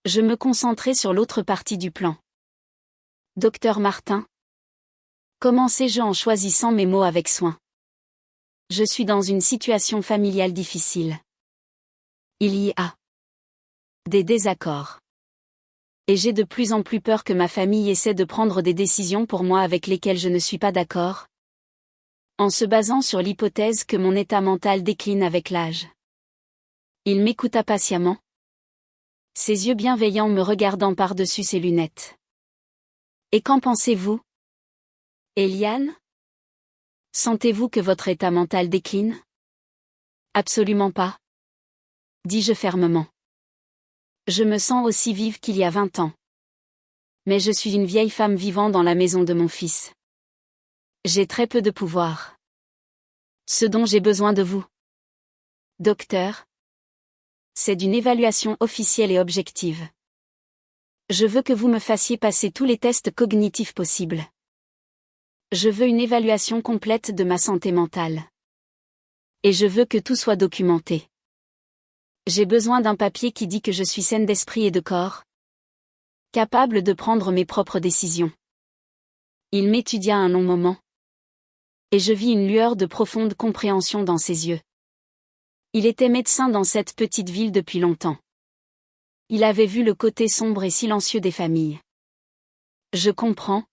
je me concentrais sur l'autre partie du plan. Docteur Martin. Commençais-je en choisissant mes mots avec soin. Je suis dans une situation familiale difficile. Il y a des désaccords. Et j'ai de plus en plus peur que ma famille essaie de prendre des décisions pour moi avec lesquelles je ne suis pas d'accord, en se basant sur l'hypothèse que mon état mental décline avec l'âge. Il m'écouta patiemment, ses yeux bienveillants me regardant par-dessus ses lunettes. Et qu'en pensez-vous, Eliane ? Sentez-vous que votre état mental décline ? Absolument pas, dis-je fermement. Je me sens aussi vive qu'il y a 20 ans. Mais je suis une vieille femme vivant dans la maison de mon fils. J'ai très peu de pouvoir. Ce dont j'ai besoin de vous, docteur, c'est d'une évaluation officielle et objective. Je veux que vous me fassiez passer tous les tests cognitifs possibles. Je veux une évaluation complète de ma santé mentale. Et je veux que tout soit documenté. J'ai besoin d'un papier qui dit que je suis saine d'esprit et de corps, capable de prendre mes propres décisions. Il m'étudia un long moment, et je vis une lueur de profonde compréhension dans ses yeux. Il était médecin dans cette petite ville depuis longtemps. Il avait vu le côté sombre et silencieux des familles. Je comprends,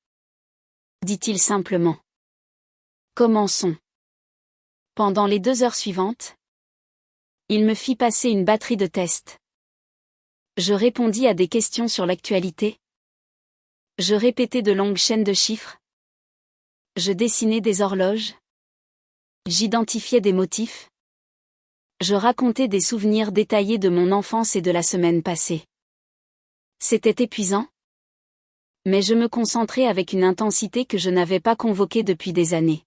dit-il simplement. Commençons. Pendant les 2 heures suivantes, il me fit passer une batterie de tests. Je répondis à des questions sur l'actualité. Je répétais de longues chaînes de chiffres. Je dessinais des horloges. J'identifiais des motifs. Je racontais des souvenirs détaillés de mon enfance et de la semaine passée. C'était épuisant, mais je me concentrais avec une intensité que je n'avais pas convoquée depuis des années.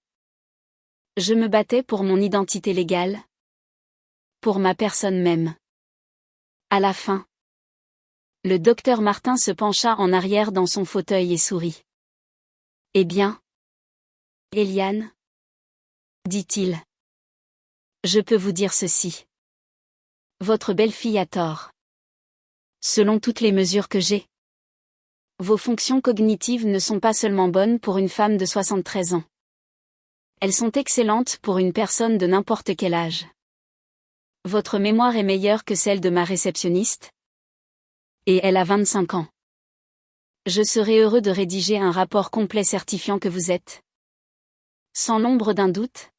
Je me battais pour mon identité légale, pour ma personne même. À la fin, le docteur Martin se pencha en arrière dans son fauteuil et sourit. « Eh bien, Eliane, dit-il. Je peux vous dire ceci. Votre belle-fille a tort. Selon toutes les mesures que j'ai, vos fonctions cognitives ne sont pas seulement bonnes pour une femme de 73 ans. Elles sont excellentes pour une personne de n'importe quel âge. Votre mémoire est meilleure que celle de ma réceptionniste. Et elle a 25 ans. Je serai heureux de rédiger un rapport complet certifiant que vous êtes, sans l'ombre d'un doute,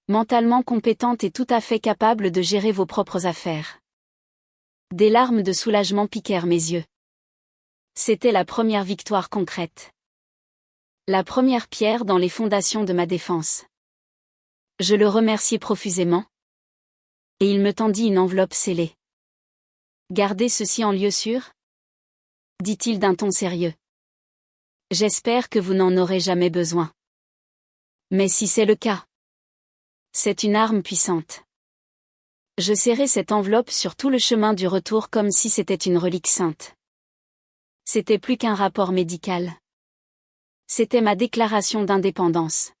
mentalement compétente et tout à fait capable de gérer vos propres affaires. Des larmes de soulagement piquèrent mes yeux. C'était la première victoire concrète. La première pierre dans les fondations de ma défense. Je le remerciai profusément. Et il me tendit une enveloppe scellée. Gardez ceci en lieu sûr ? Dit-il d'un ton sérieux. J'espère que vous n'en aurez jamais besoin. Mais si c'est le cas, c'est une arme puissante. Je serrai cette enveloppe sur tout le chemin du retour comme si c'était une relique sainte. C'était plus qu'un rapport médical. C'était ma déclaration d'indépendance.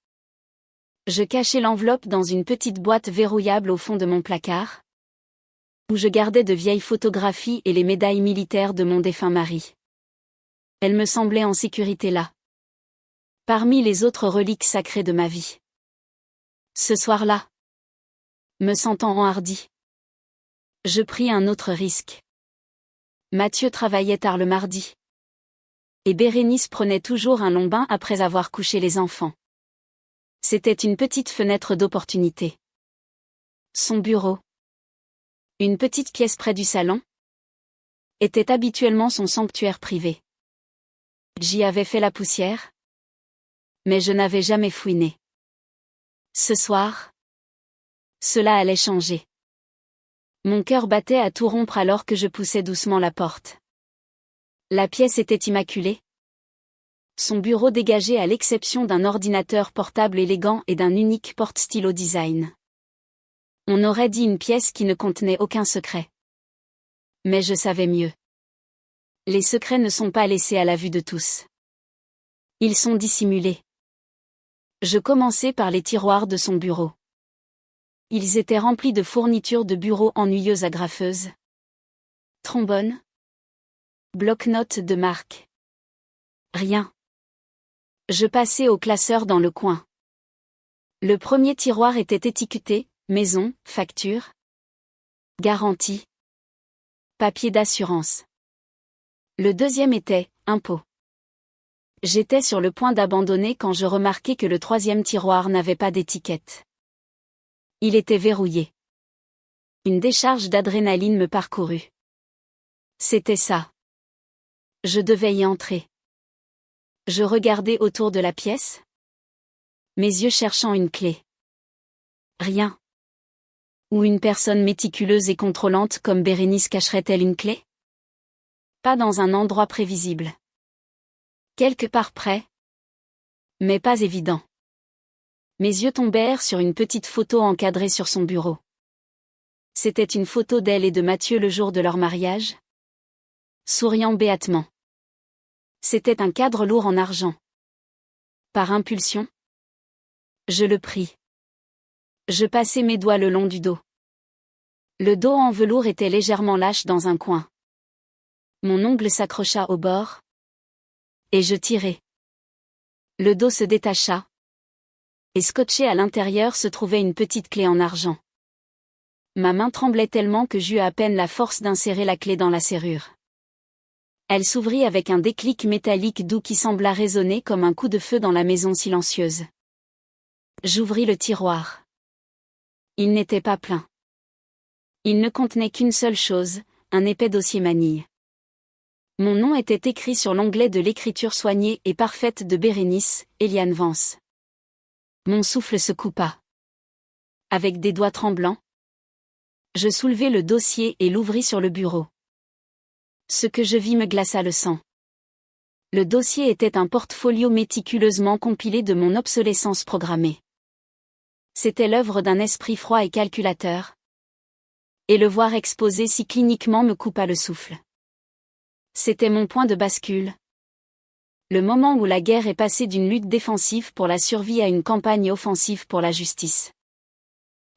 Je cachai l'enveloppe dans une petite boîte verrouillable au fond de mon placard, où je gardais de vieilles photographies et les médailles militaires de mon défunt mari. Elle me semblait en sécurité là, parmi les autres reliques sacrées de ma vie. Ce soir-là, me sentant enhardi, je pris un autre risque. Mathieu travaillait tard le mardi, et Bérénice prenait toujours un long bain après avoir couché les enfants. C'était une petite fenêtre d'opportunité. Son bureau, une petite pièce près du salon, était habituellement son sanctuaire privé. J'y avais fait la poussière, mais je n'avais jamais fouiné. Ce soir, cela allait changer. Mon cœur battait à tout rompre alors que je poussais doucement la porte. La pièce était immaculée. Son bureau dégagé à l'exception d'un ordinateur portable élégant et d'un unique porte-stylo design. On aurait dit une pièce qui ne contenait aucun secret. Mais je savais mieux. Les secrets ne sont pas laissés à la vue de tous. Ils sont dissimulés. Je commençai par les tiroirs de son bureau. Ils étaient remplis de fournitures de bureau ennuyeuses agrafeuses. Trombone. Bloc-notes de marque. Rien. Je passai au classeur dans le coin. Le premier tiroir était étiqueté « Maison, facture, garantie, papier d'assurance ». Le deuxième était « Impôt ». J'étais sur le point d'abandonner quand je remarquai que le troisième tiroir n'avait pas d'étiquette. Il était verrouillé. Une décharge d'adrénaline me parcourut. C'était ça. Je devais y entrer. Je regardai autour de la pièce, mes yeux cherchant une clé. Rien. Ou une personne méticuleuse et contrôlante comme Bérénice cacherait-elle une clé? Pas dans un endroit prévisible. Quelque part près. Mais pas évident. Mes yeux tombèrent sur une petite photo encadrée sur son bureau. C'était une photo d'elle et de Mathieu le jour de leur mariage, souriant béatement. C'était un cadre lourd en argent. Par impulsion, je le pris. Je passai mes doigts le long du dos. Le dos en velours était légèrement lâche dans un coin. Mon ongle s'accrocha au bord, et je tirai. Le dos se détacha, et scotché à l'intérieur se trouvait une petite clé en argent. Ma main tremblait tellement que j'eus à peine la force d'insérer la clé dans la serrure. Elle s'ouvrit avec un déclic métallique doux qui sembla résonner comme un coup de feu dans la maison silencieuse. J'ouvris le tiroir. Il n'était pas plein. Il ne contenait qu'une seule chose, un épais dossier manille. Mon nom était écrit sur l'onglet de l'écriture soignée et parfaite de Bérénice, Eliane Vance. Mon souffle se coupa. Avec des doigts tremblants, je soulevai le dossier et l'ouvris sur le bureau. Ce que je vis me glaça le sang. Le dossier était un portfolio méticuleusement compilé de mon obsolescence programmée. C'était l'œuvre d'un esprit froid et calculateur. Et le voir exposé si cliniquement me coupa le souffle. C'était mon point de bascule. Le moment où la guerre est passée d'une lutte défensive pour la survie à une campagne offensive pour la justice.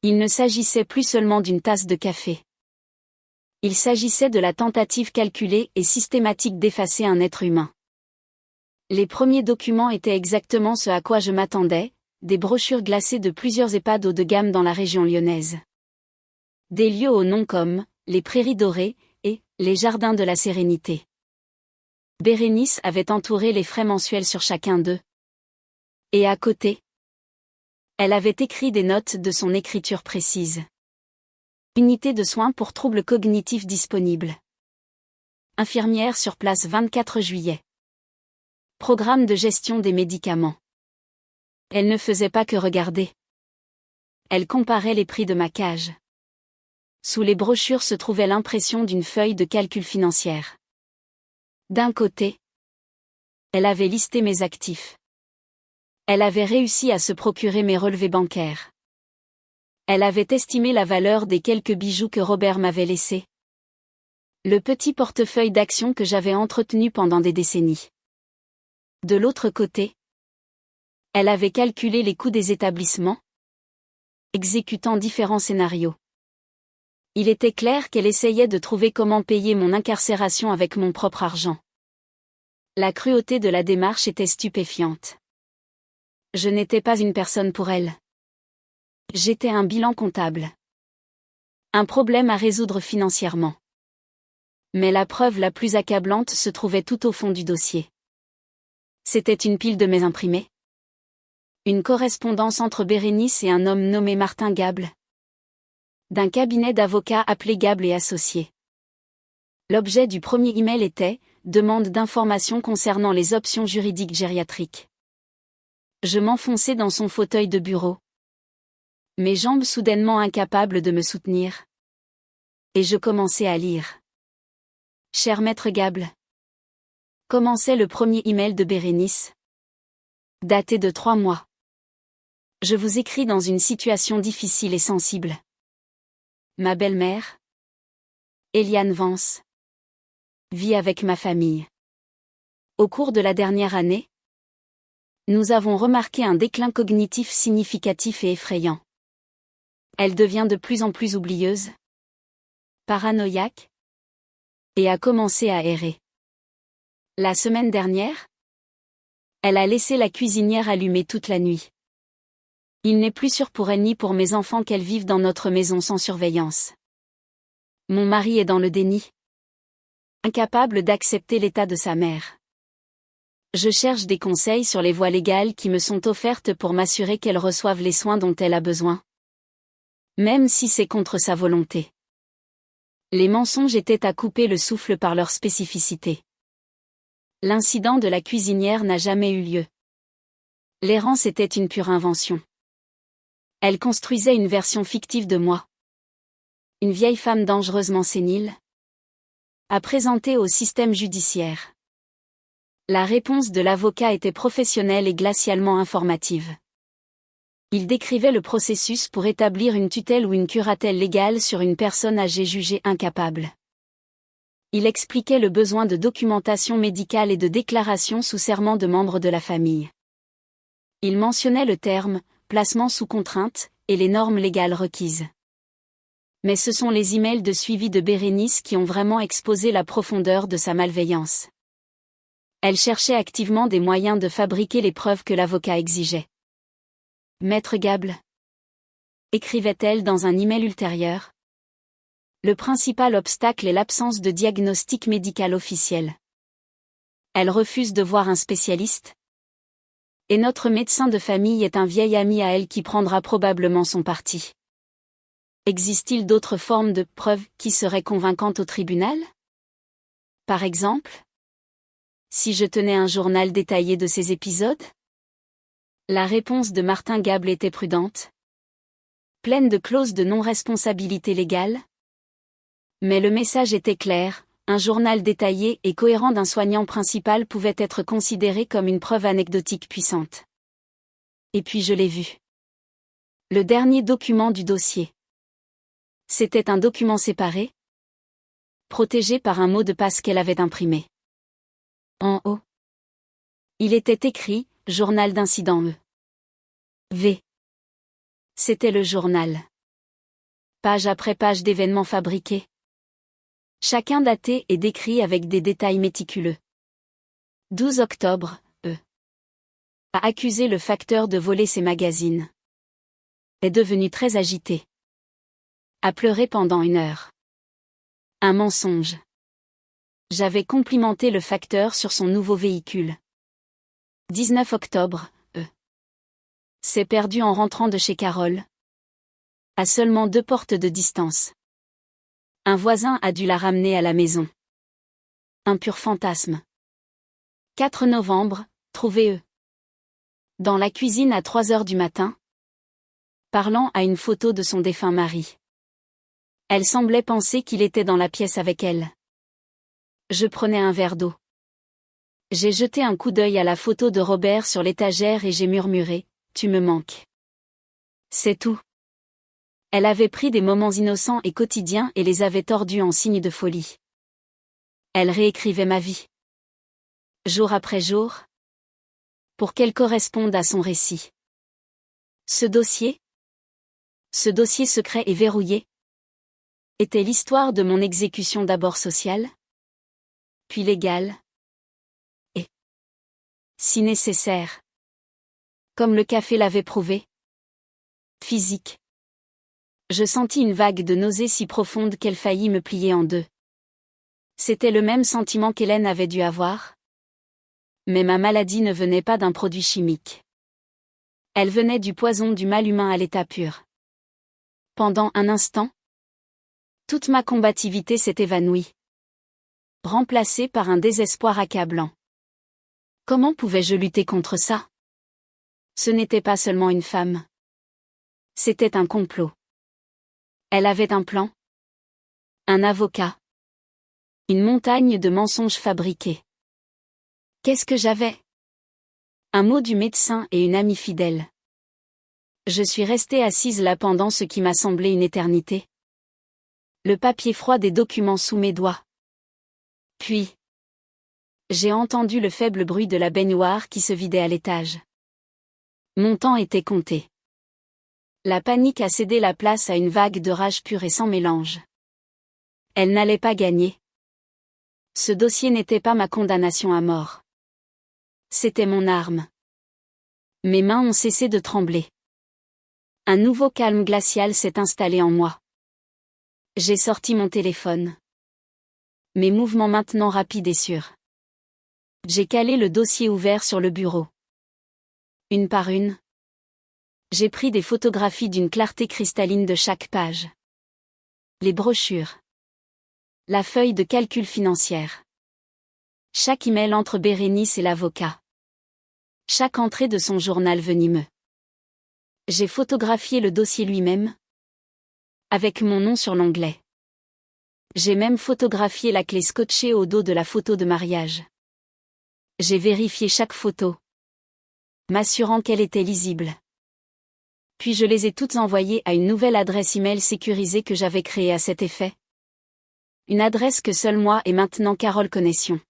Il ne s'agissait plus seulement d'une tasse de café. Il s'agissait de la tentative calculée et systématique d'effacer un être humain. Les premiers documents étaient exactement ce à quoi je m'attendais, des brochures glacées de plusieurs EHPAD haut de gamme dans la région lyonnaise. Des lieux aux noms comme les Prairies Dorées et les Jardins de la Sérénité. Bérénice avait entouré les frais mensuels sur chacun d'eux. Et à côté, elle avait écrit des notes de son écriture précise. Unité de soins pour troubles cognitifs disponibles. Infirmière sur place 24 juillet. Programme de gestion des médicaments. Elle ne faisait pas que regarder. Elle comparait les prix de ma cage. Sous les brochures se trouvait l'impression d'une feuille de calcul financière. D'un côté, elle avait listé mes actifs. Elle avait réussi à se procurer mes relevés bancaires. Elle avait estimé la valeur des quelques bijoux que Robert m'avait laissés. Le petit portefeuille d'actions que j'avais entretenu pendant des décennies. De l'autre côté, Elle avait calculé les coûts des établissements, exécutant différents scénarios. Il était clair qu'elle essayait de trouver comment payer mon incarcération avec mon propre argent. La cruauté de la démarche était stupéfiante. Je n'étais pas une personne pour elle. J'étais un bilan comptable. Un problème à résoudre financièrement. Mais la preuve la plus accablante se trouvait tout au fond du dossier. C'était une pile de mes imprimés. Une correspondance entre Bérénice et un homme nommé Martin Gable. D'un cabinet d'avocats appelé Gable et Associés. L'objet du premier email était « Demande d'informations concernant les options juridiques gériatriques ». Je m'enfonçais dans son fauteuil de bureau. Mes jambes soudainement incapables de me soutenir. Et je commençais à lire. Cher maître Gable. Commençait le premier email de Bérénice. Daté de 3 mois. Je vous écris dans une situation difficile et sensible. Ma belle-mère, Eliane Vance, vit avec ma famille. Au cours de la dernière année, nous avons remarqué un déclin cognitif significatif et effrayant. Elle devient de plus en plus oublieuse, paranoïaque, et a commencé à errer. La semaine dernière, elle a laissé la cuisinière allumée toute la nuit. Il n'est plus sûr pour elle ni pour mes enfants qu'elles vivent dans notre maison sans surveillance. Mon mari est dans le déni. Incapable d'accepter l'état de sa mère. Je cherche des conseils sur les voies légales qui me sont offertes pour m'assurer qu'elle reçoive les soins dont elle a besoin. Même si c'est contre sa volonté. Les mensonges étaient à couper le souffle par leur spécificité. L'incident de la cuisinière n'a jamais eu lieu. L'errance était une pure invention. Elle construisait une version fictive de moi. Une vieille femme dangereusement sénile. À présenter au système judiciaire. La réponse de l'avocat était professionnelle et glacialement informative. Il décrivait le processus pour établir une tutelle ou une curatelle légale sur une personne âgée jugée incapable. Il expliquait le besoin de documentation médicale et de déclaration sous serment de membres de la famille. Il mentionnait le terme « placement sous contrainte » et les normes légales requises. Mais ce sont les emails de suivi de Bérénice qui ont vraiment exposé la profondeur de sa malveillance. Elle cherchait activement des moyens de fabriquer les preuves que l'avocat exigeait. Maître Gable, écrivait-elle dans un email ultérieur. Le principal obstacle est l'absence de diagnostic médical officiel. Elle refuse de voir un spécialiste. Et notre médecin de famille est un vieil ami à elle qui prendra probablement son parti. Existe-t-il d'autres formes de preuves qui seraient convaincantes au tribunal? Par exemple, si je tenais un journal détaillé de ces épisodes? La réponse de Martin Gable était prudente. Pleine de clauses de non-responsabilité légale. Mais le message était clair, un journal détaillé et cohérent d'un soignant principal pouvait être considéré comme une preuve anecdotique puissante. Et puis je l'ai vu. Le dernier document du dossier. C'était un document séparé, protégé par un mot de passe qu'elle avait imprimé. En haut, il était écrit « Journal d'incident E.V. » C'était le journal. Page après page d'événements fabriqués. Chacun daté et décrit avec des détails méticuleux. 12 octobre, E. A accusé le facteur de voler ses magazines. Est devenu très agité. A pleuré pendant 1 heure. Un mensonge. J'avais complimenté le facteur sur son nouveau véhicule. 19 octobre, E. S'est perdu en rentrant de chez Carole. À seulement 2 portes de distance. Un voisin a dû la ramener à la maison. Un pur fantasme. 4 novembre, trouvé E. Dans la cuisine à 3 heures du matin. Parlant à une photo de son défunt mari. Elle semblait penser qu'il était dans la pièce avec elle. Je prenais un verre d'eau. J'ai jeté un coup d'œil à la photo de Robert sur l'étagère et j'ai murmuré « Tu me manques ». C'est tout. Elle avait pris des moments innocents et quotidiens et les avait tordus en signe de folie. Elle réécrivait ma vie. Jour après jour. pour qu'elle corresponde à son récit. Ce dossier secret et verrouillé, était l'histoire de mon exécution d'abord sociale, puis légale, et, si nécessaire, comme le café l'avait prouvé, physique. Je sentis une vague de nausée si profonde qu'elle faillit me plier en deux. C'était le même sentiment qu'Hélène avait dû avoir. Mais ma maladie ne venait pas d'un produit chimique. Elle venait du poison du mal humain à l'état pur. Pendant un instant, toute ma combativité s'est évanouie, remplacée par un désespoir accablant. Comment pouvais-je lutter contre ça? Ce n'était pas seulement une femme. C'était un complot. Elle avait un plan, un avocat, une montagne de mensonges fabriqués. Qu'est-ce que j'avais? Un mot du médecin et une amie fidèle. Je suis restée assise là pendant ce qui m'a semblé une éternité. Le papier froid des documents sous mes doigts. Puis, j'ai entendu le faible bruit de la baignoire qui se vidait à l'étage. Mon temps était compté. La panique a cédé la place à une vague de rage pure et sans mélange. Elle n'allait pas gagner. Ce dossier n'était pas ma condamnation à mort. C'était mon arme. Mes mains ont cessé de trembler. Un nouveau calme glacial s'est installé en moi. J'ai sorti mon téléphone. Mes mouvements maintenant rapides et sûrs. J'ai calé le dossier ouvert sur le bureau. Une par une. J'ai pris des photographies d'une clarté cristalline de chaque page. Les brochures. La feuille de calcul financière. Chaque email entre Bérénice et l'avocat. Chaque entrée de son journal venimeux. J'ai photographié le dossier lui-même, avec mon nom sur l'onglet. J'ai même photographié la clé scotchée au dos de la photo de mariage. J'ai vérifié chaque photo, m'assurant qu'elle était lisible. Puis je les ai toutes envoyées à une nouvelle adresse email sécurisée que j'avais créée à cet effet. Une adresse que seul moi et maintenant Carole connaissions.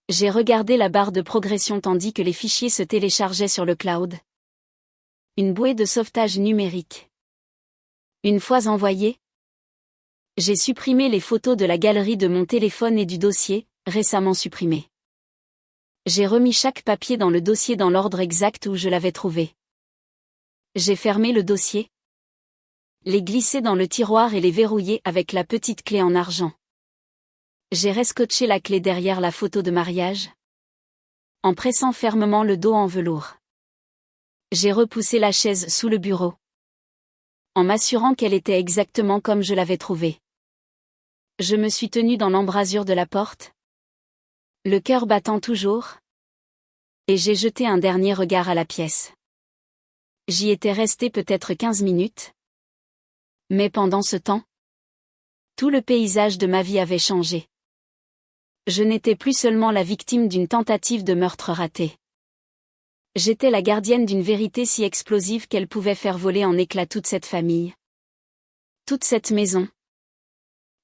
J'ai regardé la barre de progression tandis que les fichiers se téléchargeaient sur le cloud. Une bouée de sauvetage numérique. Une fois envoyée, j'ai supprimé les photos de la galerie de mon téléphone et du dossier, récemment supprimé. J'ai remis chaque papier dans le dossier dans l'ordre exact où je l'avais trouvé. J'ai fermé le dossier, les glissé dans le tiroir et les verrouillé avec la petite clé en argent. J'ai rescotché la clé derrière la photo de mariage, en pressant fermement le dos en velours. J'ai repoussé la chaise sous le bureau, en m'assurant qu'elle était exactement comme je l'avais trouvée. Je me suis tenue dans l'embrasure de la porte, le cœur battant toujours, et j'ai jeté un dernier regard à la pièce. J'y étais restée peut-être 15 minutes. Mais pendant ce temps, tout le paysage de ma vie avait changé. Je n'étais plus seulement la victime d'une tentative de meurtre raté. J'étais la gardienne d'une vérité si explosive qu'elle pouvait faire voler en éclats toute cette famille. Toute cette maison.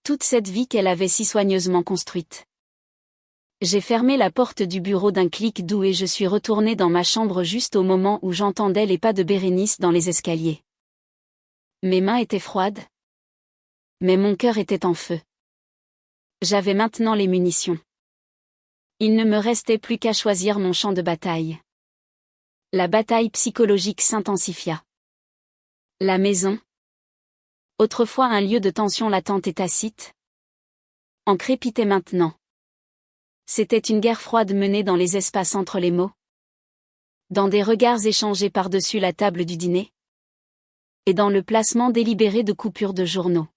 Toute cette vie qu'elle avait si soigneusement construite. J'ai fermé la porte du bureau d'un clic doux et je suis retournée dans ma chambre juste au moment où j'entendais les pas de Bérénice dans les escaliers. Mes mains étaient froides, mais mon cœur était en feu. J'avais maintenant les munitions. Il ne me restait plus qu'à choisir mon champ de bataille. La bataille psychologique s'intensifia. La maison, autrefois un lieu de tension latente et tacite, en crépitait maintenant. C'était une guerre froide menée dans les espaces entre les mots, dans des regards échangés par-dessus la table du dîner, et dans le placement délibéré de coupures de journaux.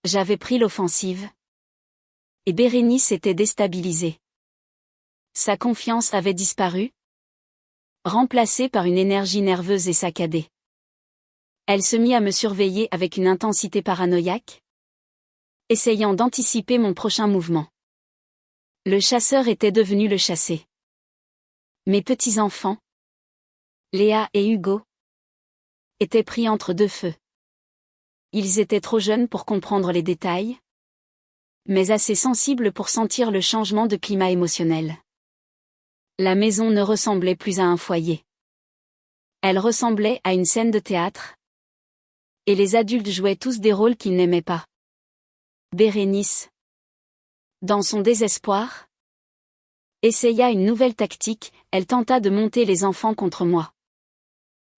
J'avais pris l'offensive, et Bérénice était déstabilisée. Sa confiance avait disparu, remplacée par une énergie nerveuse et saccadée. Elle se mit à me surveiller avec une intensité paranoïaque, essayant d'anticiper mon prochain mouvement. Le chasseur était devenu le chassé. Mes petits-enfants, Léa et Hugo, étaient pris entre deux feux. Ils étaient trop jeunes pour comprendre les détails, mais assez sensibles pour sentir le changement de climat émotionnel. La maison ne ressemblait plus à un foyer. Elle ressemblait à une scène de théâtre. Et les adultes jouaient tous des rôles qu'ils n'aimaient pas. Bérénice, dans son désespoir, essaya une nouvelle tactique, elle tenta de monter les enfants contre moi.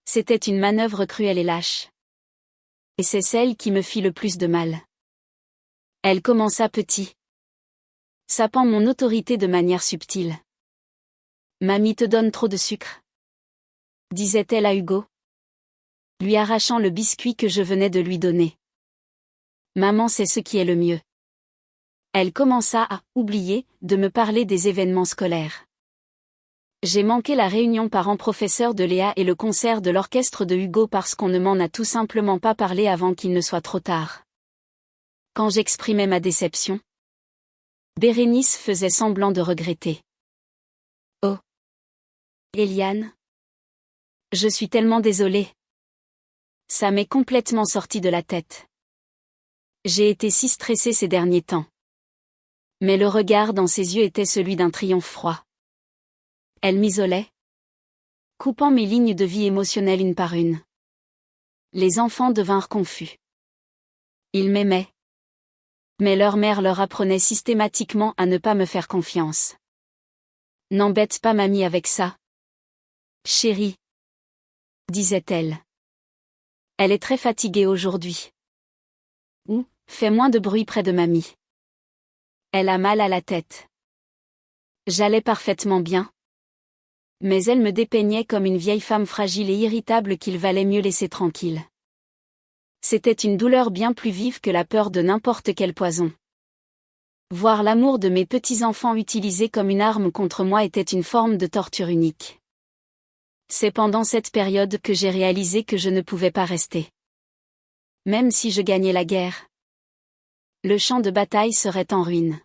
C'était une manœuvre cruelle et lâche. Et c'est celle qui me fit le plus de mal. Elle commença petit, sapant mon autorité de manière subtile. « Mamie te donne trop de sucre », disait-elle à Hugo, lui arrachant le biscuit que je venais de lui donner. « Maman sait ce qui est le mieux. » Elle commença à oublier de me parler des événements scolaires. J'ai manqué la réunion parents-professeurs de Léa et le concert de l'orchestre de Hugo parce qu'on ne m'en a tout simplement pas parlé avant qu'il ne soit trop tard. Quand j'exprimais ma déception, Bérénice faisait semblant de regretter. Oh, Eliane, je suis tellement désolée. Ça m'est complètement sorti de la tête. J'ai été si stressée ces derniers temps. Mais le regard dans ses yeux était celui d'un triomphe froid. Elle m'isolait, coupant mes lignes de vie émotionnelles une par une. Les enfants devinrent confus. Ils m'aimaient. Mais leur mère leur apprenait systématiquement à ne pas me faire confiance. « N'embête pas mamie avec ça. Chérie, » disait-elle. Elle est très fatiguée aujourd'hui. Ou, fais moins de bruit près de mamie. Elle a mal à la tête. J'allais parfaitement bien. Mais elle me dépeignait comme une vieille femme fragile et irritable qu'il valait mieux laisser tranquille. C'était une douleur bien plus vive que la peur de n'importe quel poison. Voir l'amour de mes petits-enfants utilisé comme une arme contre moi était une forme de torture unique. C'est pendant cette période que j'ai réalisé que je ne pouvais pas rester. Même si je gagnais la guerre, le champ de bataille serait en ruine.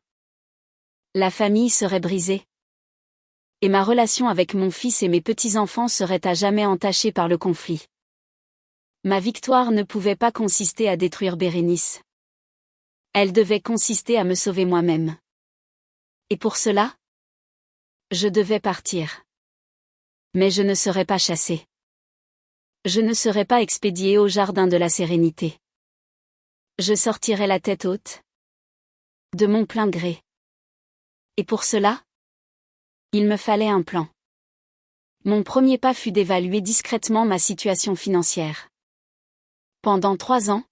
La famille serait brisée. Et ma relation avec mon fils et mes petits-enfants serait à jamais entachée par le conflit. Ma victoire ne pouvait pas consister à détruire Bérénice. Elle devait consister à me sauver moi-même. Et pour cela, je devais partir. Mais je ne serais pas chassée. Je ne serais pas expédiée au jardin de la sérénité. Je sortirais la tête haute, de mon plein gré. Et pour cela, il me fallait un plan. Mon premier pas fut d'évaluer discrètement ma situation financière. Pendant 3 ans,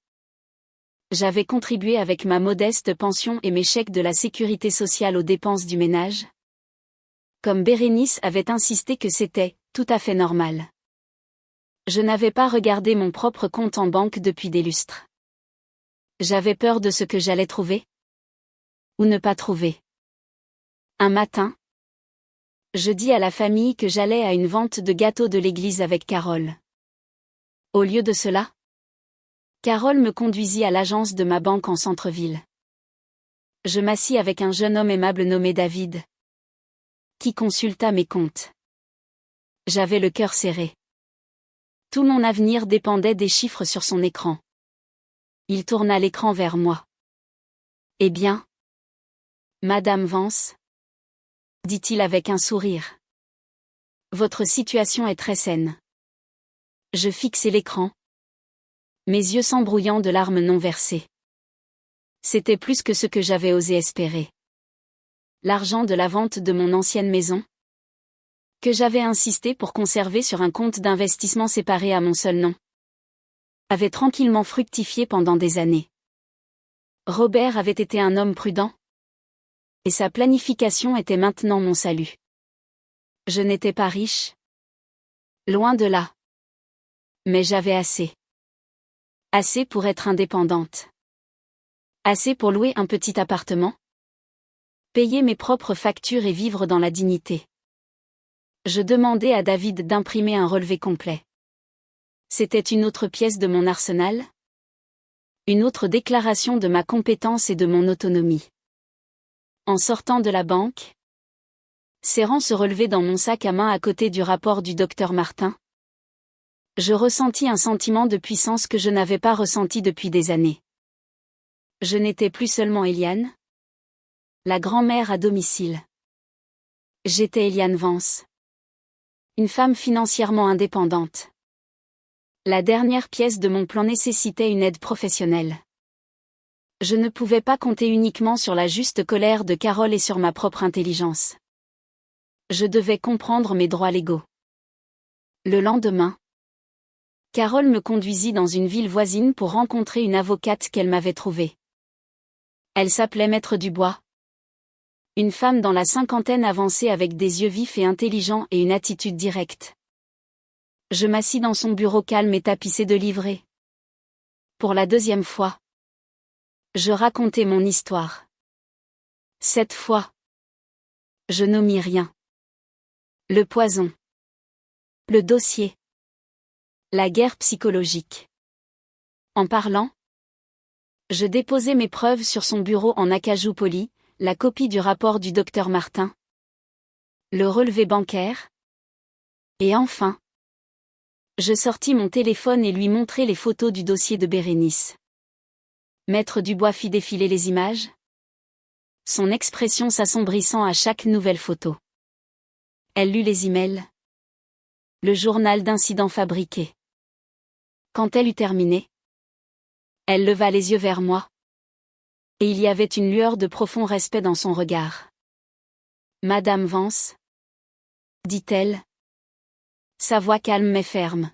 j'avais contribué avec ma modeste pension et mes chèques de la sécurité sociale aux dépenses du ménage. Comme Bérénice avait insisté que c'était tout à fait normal. Je n'avais pas regardé mon propre compte en banque depuis des lustres. J'avais peur de ce que j'allais trouver. Ou ne pas trouver. Un matin, je dis à la famille que j'allais à une vente de gâteaux de l'église avec Carole. Au lieu de cela, Carole me conduisit à l'agence de ma banque en centre-ville. Je m'assis avec un jeune homme aimable nommé David, qui consulta mes comptes. J'avais le cœur serré. Tout mon avenir dépendait des chiffres sur son écran. Il tourna l'écran vers moi. « Eh bien, Madame Vance ?» dit-il avec un sourire. « Votre situation est très saine. » Je fixai l'écran, mes yeux s'embrouillant de larmes non versées. C'était plus que ce que j'avais osé espérer. L'argent de la vente de mon ancienne maison, que j'avais insisté pour conserver sur un compte d'investissement séparé à mon seul nom, avait tranquillement fructifié pendant des années. Robert avait été un homme prudent, et sa planification était maintenant mon salut. Je n'étais pas riche, loin de là. Mais j'avais assez. Assez pour être indépendante. Assez pour louer un petit appartement, payer mes propres factures et vivre dans la dignité. Je demandai à David d'imprimer un relevé complet. C'était une autre pièce de mon arsenal, une autre déclaration de ma compétence et de mon autonomie. En sortant de la banque, serrant ce relevé dans mon sac à main à côté du rapport du docteur Martin, je ressentis un sentiment de puissance que je n'avais pas ressenti depuis des années. Je n'étais plus seulement Eliane, la grand-mère à domicile. J'étais Eliane Vance. Une femme financièrement indépendante. La dernière pièce de mon plan nécessitait une aide professionnelle. Je ne pouvais pas compter uniquement sur la juste colère de Carole et sur ma propre intelligence. Je devais comprendre mes droits légaux. Le lendemain, Carole me conduisit dans une ville voisine pour rencontrer une avocate qu'elle m'avait trouvée. Elle s'appelait Maître Dubois. Une femme dans la cinquantaine avancée avec des yeux vifs et intelligents et une attitude directe. Je m'assis dans son bureau calme et tapissé de livrets. Pour la deuxième fois, je racontais mon histoire. Cette fois, je n'omis rien. Le poison. Le dossier. La guerre psychologique. En parlant, je déposais mes preuves sur son bureau en acajou poli, la copie du rapport du docteur Martin, le relevé bancaire, et enfin, je sortis mon téléphone et lui montrai les photos du dossier de Bérénice. Maître Dubois fit défiler les images, son expression s'assombrissant à chaque nouvelle photo. Elle lut les emails. Le journal d'incidents fabriqué. Quand elle eut terminé, elle leva les yeux vers moi. Et il y avait une lueur de profond respect dans son regard. Madame Vance, dit-elle. Sa voix calme mais ferme.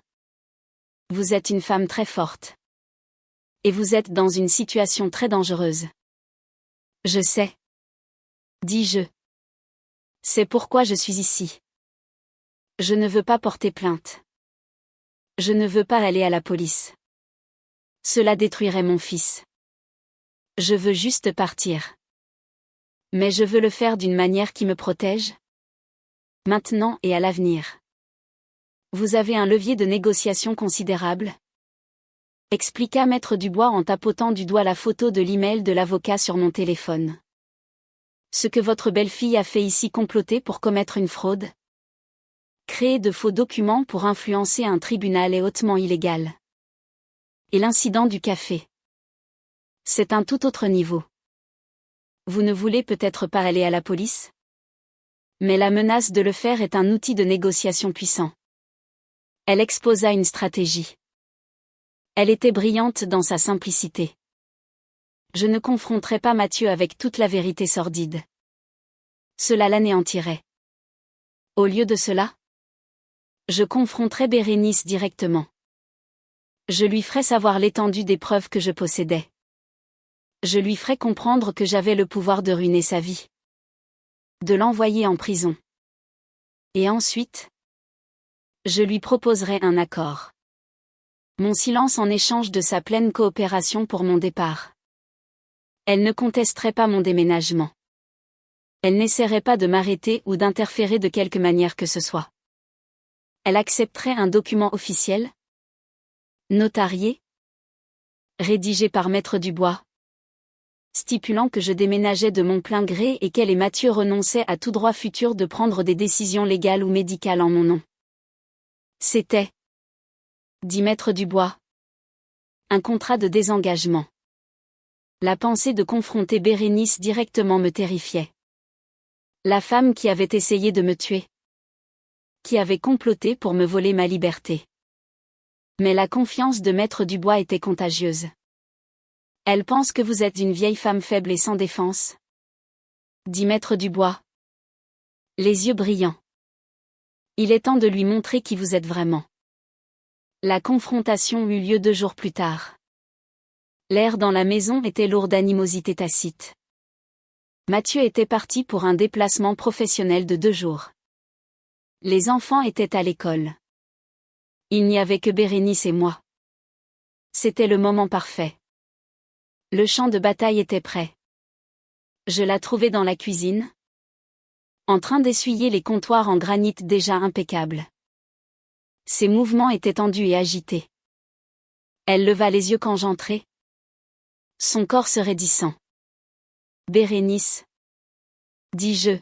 Vous êtes une femme très forte. Et vous êtes dans une situation très dangereuse. Je sais. Dis-je. C'est pourquoi je suis ici. Je ne veux pas porter plainte. Je ne veux pas aller à la police. Cela détruirait mon fils. Je veux juste partir. Mais je veux le faire d'une manière qui me protège. Maintenant et à l'avenir. Vous avez un levier de négociation considérable, expliqua Maître Dubois en tapotant du doigt la photo de l'email de l'avocat sur mon téléphone. Ce que votre belle-fille a fait ici comploter pour commettre une fraude. Créer de faux documents pour influencer un tribunal est hautement illégal. Et l'incident du café. C'est un tout autre niveau. Vous ne voulez peut-être pas aller à la police? Mais la menace de le faire est un outil de négociation puissant. Elle exposa une stratégie. Elle était brillante dans sa simplicité. Je ne confronterai pas Mathieu avec toute la vérité sordide. Cela l'anéantirait. Au lieu de cela, je confronterai Bérénice directement. Je lui ferai savoir l'étendue des preuves que je possédais. Je lui ferai comprendre que j'avais le pouvoir de ruiner sa vie. De l'envoyer en prison. Et ensuite, je lui proposerai un accord. Mon silence en échange de sa pleine coopération pour mon départ. Elle ne contesterait pas mon déménagement. Elle n'essaierait pas de m'arrêter ou d'interférer de quelque manière que ce soit. Elle accepterait un document officiel, notarié, rédigé par Maître Dubois, stipulant que je déménageais de mon plein gré et qu'elle et Mathieu renonçaient à tout droit futur de prendre des décisions légales ou médicales en mon nom. C'était, dit Maître Dubois, un contrat de désengagement. La pensée de confronter Bérénice directement me terrifiait. La femme qui avait essayé de me tuer. Qui avait comploté pour me voler ma liberté. Mais la confiance de Maître Dubois était contagieuse. Elle pense que vous êtes une vieille femme faible et sans défense, dit Maître Dubois, les yeux brillants. Il est temps de lui montrer qui vous êtes vraiment. La confrontation eut lieu 2 jours plus tard. L'air dans la maison était lourd d'animosité tacite. Mathieu était parti pour un déplacement professionnel de 2 jours. Les enfants étaient à l'école. Il n'y avait que Bérénice et moi. C'était le moment parfait. Le champ de bataille était prêt. Je la trouvais dans la cuisine, en train d'essuyer les comptoirs en granit déjà impeccables. Ses mouvements étaient tendus et agités. Elle leva les yeux quand j'entrai. Son corps se raidissant. Bérénice, dis-je.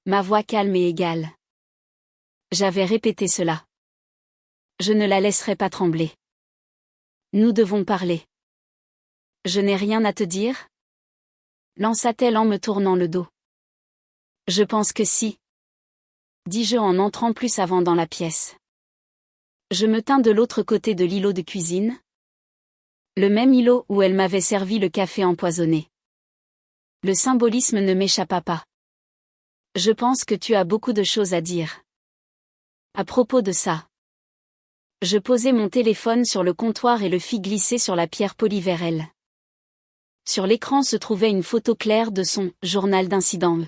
Ma voix calme et égale. J'avais répété cela. Je ne la laisserai pas trembler. Nous devons parler. Je n'ai rien à te dire? Lança-t-elle en me tournant le dos. Je pense que si. dis-je en entrant plus savant dans la pièce. Je me tins de l'autre côté de l'îlot de cuisine. Le même îlot où elle m'avait servi le café empoisonné. Le symbolisme ne m'échappa pas. Je pense que tu as beaucoup de choses à dire. À propos de ça. Je posai mon téléphone sur le comptoir et le fis glisser sur la pierre polie vers elle. Sur l'écran se trouvait une photo claire de son « journal d'incident ».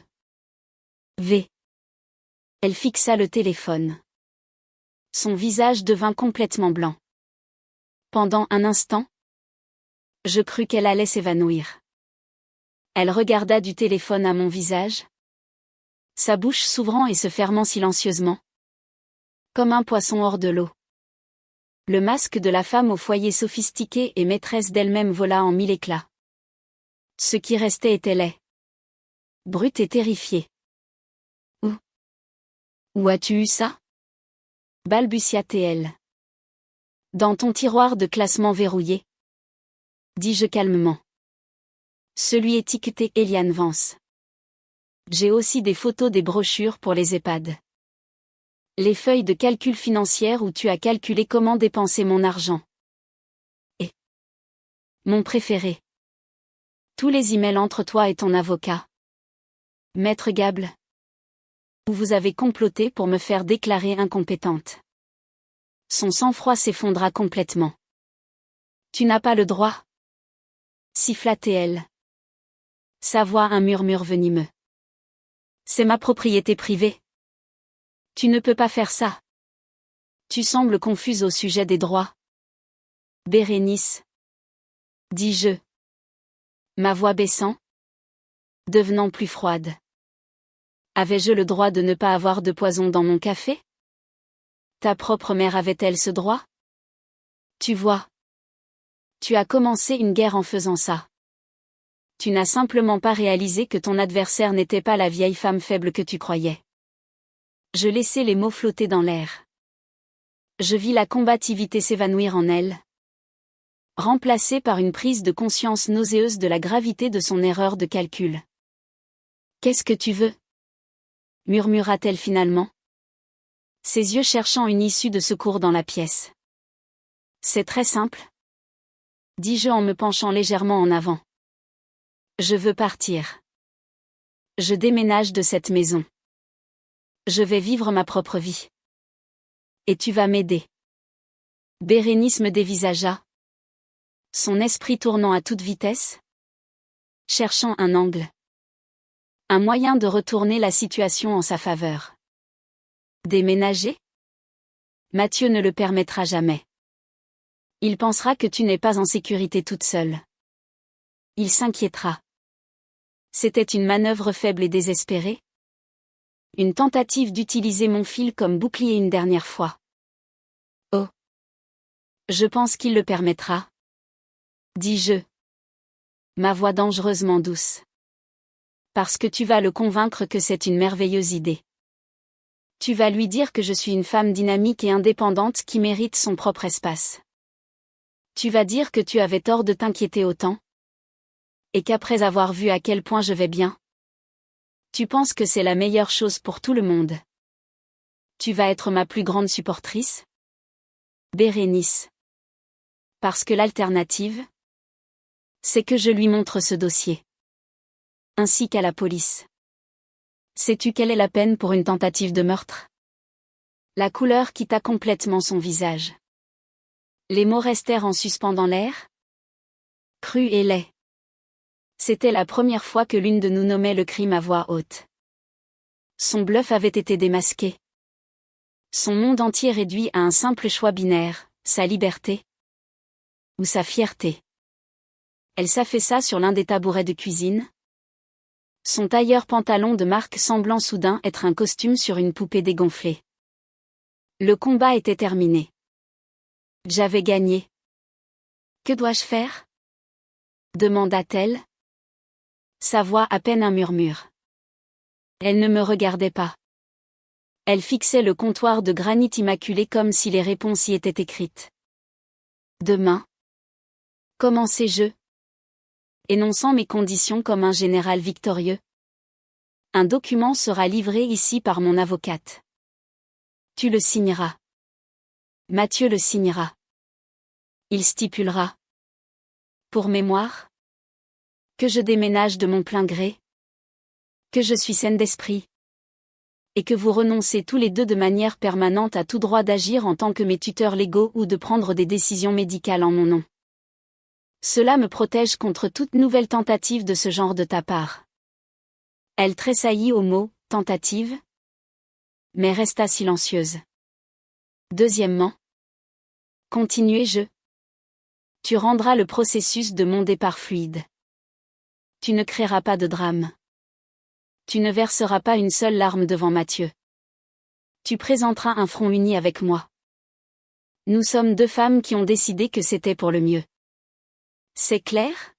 V. Elle fixa le téléphone. Son visage devint complètement blanc. Pendant un instant, je crus qu'elle allait s'évanouir. Elle regarda du téléphone à mon visage, sa bouche s'ouvrant et se fermant silencieusement, comme un poisson hors de l'eau. Le masque de la femme au foyer sophistiqué et maîtresse d'elle-même vola en mille éclats. Ce qui restait était laid, brut et terrifié. Où as-tu eu ça? Balbutia-t-elle. Dans ton tiroir de classement verrouillé, dis-je calmement. Celui étiqueté Eliane Vance. J'ai aussi des photos des brochures pour les EHPAD. Les feuilles de calcul financière où tu as calculé comment dépenser mon argent. Et mon préféré. Tous les emails entre toi et ton avocat. Maître Gable. Où vous avez comploté pour me faire déclarer incompétente. Son sang-froid s'effondra complètement. Tu n'as pas le droit. Siffla-t-elle. Sa voix un murmure venimeux. C'est ma propriété privée. Tu ne peux pas faire ça. Tu sembles confuse au sujet des droits. Bérénice. Dis-je. Ma voix baissant. Devenant plus froide. Avais-je le droit de ne pas avoir de poison dans mon café? Ta propre mère avait-elle ce droit? Tu vois. Tu as commencé une guerre en faisant ça. Tu n'as simplement pas réalisé que ton adversaire n'était pas la vieille femme faible que tu croyais. Je laissai les mots flotter dans l'air. Je vis la combativité s'évanouir en elle, remplacée par une prise de conscience nauséeuse de la gravité de son erreur de calcul. Qu'est-ce que tu veux? Murmura-t-elle finalement, ses yeux cherchant une issue de secours dans la pièce. C'est très simple, dis-je en me penchant légèrement en avant. Je veux partir. Je déménage de cette maison. Je vais vivre ma propre vie. Et tu vas m'aider. Bérénice me dévisagea, son esprit tournant à toute vitesse, cherchant un angle. Un moyen de retourner la situation en sa faveur. Déménager? Mathieu ne le permettra jamais. Il pensera que tu n'es pas en sécurité toute seule. Il s'inquiétera. C'était une manœuvre faible et désespérée. Une tentative d'utiliser mon fil comme bouclier une dernière fois. Oh. Je pense qu'il le permettra. Dis-je. Ma voix dangereusement douce. Parce que tu vas le convaincre que c'est une merveilleuse idée. Tu vas lui dire que je suis une femme dynamique et indépendante qui mérite son propre espace. Tu vas dire que tu avais tort de t'inquiéter autant. Et qu'après avoir vu à quel point je vais bien, tu penses que c'est la meilleure chose pour tout le monde. Tu vas être ma plus grande supportrice? Bérénice. Parce que l'alternative, c'est que je lui montre ce dossier. Ainsi qu'à la police. Sais-tu quelle est la peine pour une tentative de meurtre? La couleur quitta complètement son visage. Les mots restèrent en suspens dans l'air. Cru et laid. C'était la première fois que l'une de nous nommait le crime à voix haute. Son bluff avait été démasqué. Son monde entier réduit à un simple choix binaire, sa liberté ou sa fierté. Elle s'affaissa sur l'un des tabourets de cuisine. Son tailleur pantalon de marque semblant soudain être un costume sur une poupée dégonflée. Le combat était terminé. J'avais gagné. Que dois-je faire? Demanda-t-elle. Sa voix à peine un murmure. Elle ne me regardait pas. Elle fixait le comptoir de granit immaculé comme si les réponses y étaient écrites. Demain. Commençai-je, énonçant mes conditions comme un général victorieux. Un document sera livré ici par mon avocate. Tu le signeras. Mathieu le signera. Il stipulera. Pour mémoire. Que je déménage de mon plein gré. Que je suis saine d'esprit. Et que vous renoncez tous les deux de manière permanente à tout droit d'agir en tant que mes tuteurs légaux ou de prendre des décisions médicales en mon nom. Cela me protège contre toute nouvelle tentative de ce genre de ta part. Elle tressaillit au mot « tentative », mais resta silencieuse. Deuxièmement. Continuez-je. Tu rendras le processus de mon départ fluide. Tu ne créeras pas de drame. Tu ne verseras pas une seule larme devant Mathieu. Tu présenteras un front uni avec moi. Nous sommes deux femmes qui ont décidé que c'était pour le mieux. C'est clair?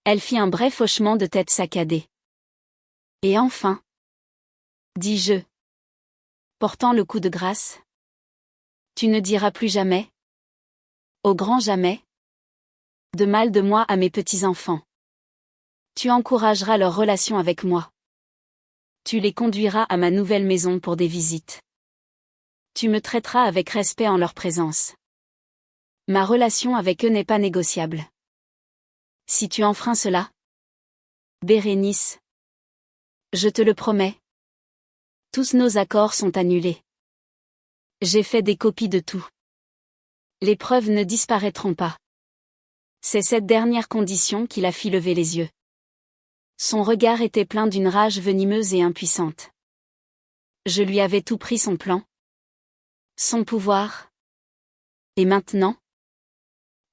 Elle fit un bref hochement de tête saccadé. Et enfin, dis-je, portant le coup de grâce, tu ne diras plus jamais, au grand jamais, de mal de moi à mes petits-enfants. Tu encourageras leur relation avec moi. Tu les conduiras à ma nouvelle maison pour des visites. Tu me traiteras avec respect en leur présence. Ma relation avec eux n'est pas négociable. Si tu enfreins cela, Bérénice, je te le promets, tous nos accords sont annulés. J'ai fait des copies de tout. Les preuves ne disparaîtront pas. C'est cette dernière condition qui la fit lever les yeux. Son regard était plein d'une rage venimeuse et impuissante. Je lui avais tout pris son plan, son pouvoir. Et maintenant?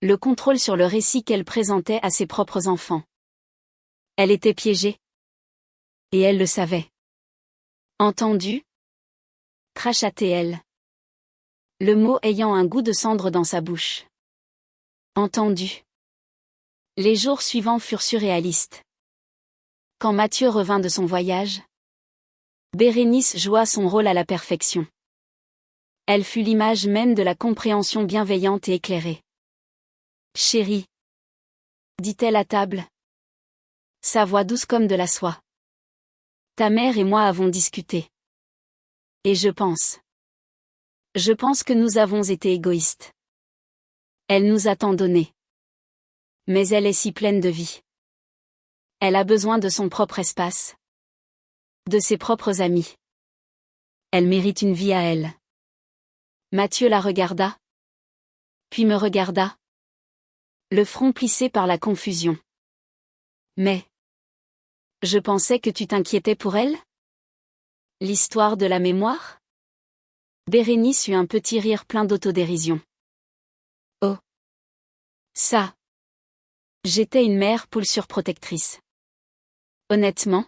Le contrôle sur le récit qu'elle présentait à ses propres enfants. Elle était piégée. Et elle le savait. Entendu? Crachatait-elle. Le mot ayant un goût de cendre dans sa bouche. Entendu. Les jours suivants furent surréalistes. Quand Mathieu revint de son voyage, Bérénice joua son rôle à la perfection. Elle fut l'image même de la compréhension bienveillante et éclairée. Chérie, dit-elle à table. Sa voix douce comme de la soie. Ta mère et moi avons discuté. Et je pense que nous avons été égoïstes. Elle nous a tant donné. Mais elle est si pleine de vie. Elle a besoin de son propre espace. De ses propres amis. Elle mérite une vie à elle. Mathieu la regarda. Puis me regarda. Le front plissé par la confusion. Mais. Je pensais que tu t'inquiétais pour elle? L'histoire de la mémoire? Bérénice eut un petit rire plein d'autodérision. Oh! Ça! J'étais une mère poule surprotectrice. Honnêtement?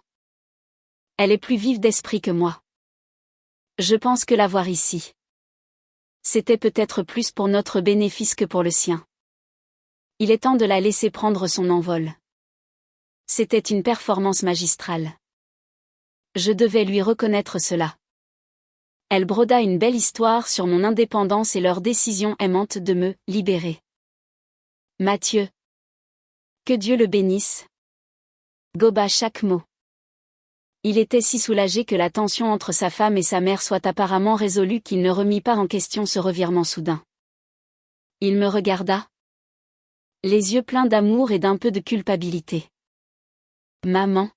Elle est plus vive d'esprit que moi. Je pense que la voir ici. C'était peut-être plus pour notre bénéfice que pour le sien. Il est temps de la laisser prendre son envol. C'était une performance magistrale. Je devais lui reconnaître cela. Elle broda une belle histoire sur mon indépendance et leur décision aimante de me libérer. Mathieu. Que Dieu le bénisse. Goba chaque mot. Il était si soulagé que la tension entre sa femme et sa mère soit apparemment résolue qu'il ne remit pas en question ce revirement soudain. Il me regarda. Les yeux pleins d'amour et d'un peu de culpabilité. Maman.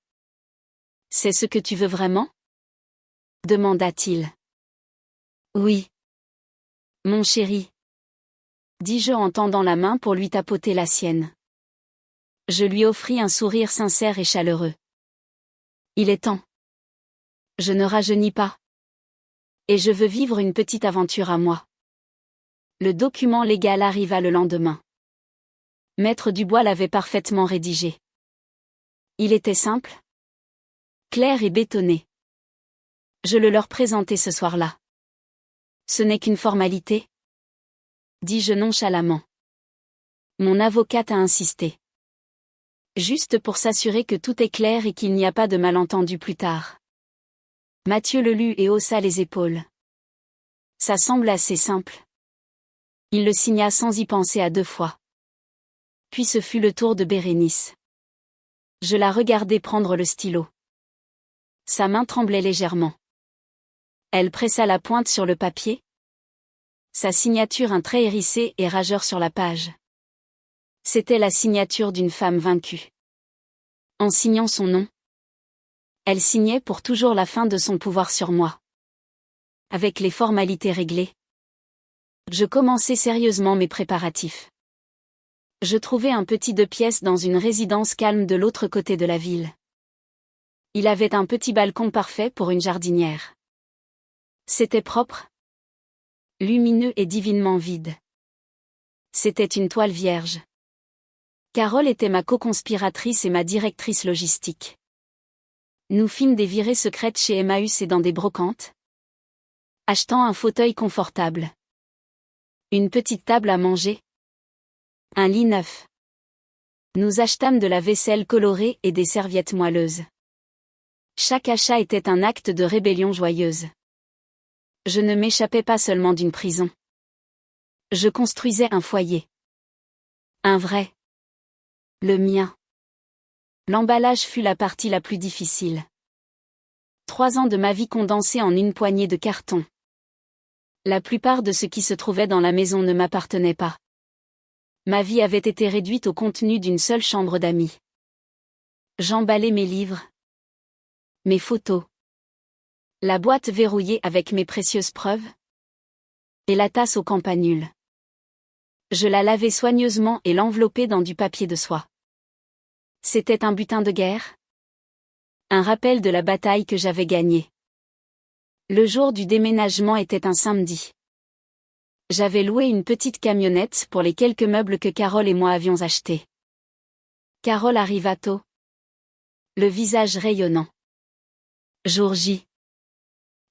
C'est ce que tu veux vraiment? Demanda-t-il. Oui. Mon chéri. Dis-je en tendant la main pour lui tapoter la sienne. Je lui offris un sourire sincère et chaleureux. Il est temps. Je ne rajeunis pas. Et je veux vivre une petite aventure à moi. Le document légal arriva le lendemain. Maître Dubois l'avait parfaitement rédigé. Il était simple, clair et bétonné. Je le leur présentai ce soir-là. Ce n'est qu'une formalité, dis-je nonchalamment. Mon avocate a insisté. Juste pour s'assurer que tout est clair et qu'il n'y a pas de malentendu plus tard. Mathieu le lut et haussa les épaules. Ça semble assez simple. Il le signa sans y penser à deux fois. Puis ce fut le tour de Bérénice. Je la regardai prendre le stylo. Sa main tremblait légèrement. Elle pressa la pointe sur le papier. Sa signature un trait hérissé et rageur sur la page. C'était la signature d'une femme vaincue. En signant son nom, elle signait pour toujours la fin de son pouvoir sur moi. Avec les formalités réglées, je commençais sérieusement mes préparatifs. Je trouvai un petit 2 pièces dans une résidence calme de l'autre côté de la ville. Il avait un petit balcon parfait pour une jardinière. C'était propre, lumineux et divinement vide. C'était une toile vierge. Carole était ma co-conspiratrice et ma directrice logistique. Nous fîmes des virées secrètes chez Emmaüs et dans des brocantes, achetant un fauteuil confortable, une petite table à manger, un lit neuf. Nous achetâmes de la vaisselle colorée et des serviettes moelleuses. Chaque achat était un acte de rébellion joyeuse. Je ne m'échappais pas seulement d'une prison. Je construisais un foyer. Un vrai. Le mien. L'emballage fut la partie la plus difficile. 3 ans de ma vie condensés en une poignée de cartons. La plupart de ce qui se trouvait dans la maison ne m'appartenait pas. Ma vie avait été réduite au contenu d'une seule chambre d'amis. J'emballais mes livres, mes photos, la boîte verrouillée avec mes précieuses preuves, et la tasse au campanule. Je la lavais soigneusement et l'enveloppais dans du papier de soie. C'était un butin de guerre. Un rappel de la bataille que j'avais gagnée. Le jour du déménagement était un samedi. J'avais loué une petite camionnette pour les quelques meubles que Carole et moi avions achetés. Carole arriva tôt, le visage rayonnant. Jour J,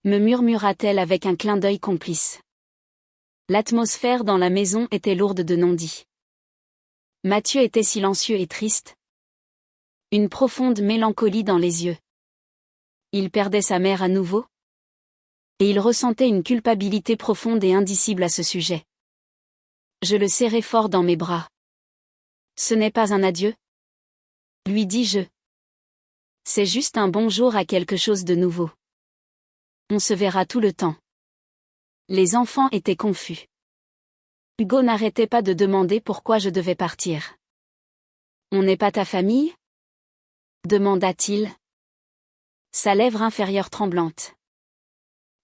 me murmura-t-elle avec un clin d'œil complice. L'atmosphère dans la maison était lourde de non-dits. Mathieu était silencieux et triste. Une profonde mélancolie dans les yeux. Il perdait sa mère à nouveau. Et il ressentait une culpabilité profonde et indicible à ce sujet. Je le serrai fort dans mes bras. Ce n'est pas un adieu, lui dis-je. C'est juste un bonjour à quelque chose de nouveau. On se verra tout le temps. Les enfants étaient confus. Hugo n'arrêtait pas de demander pourquoi je devais partir. On n'est pas ta famille ? Demanda-t-il. Sa lèvre inférieure tremblante.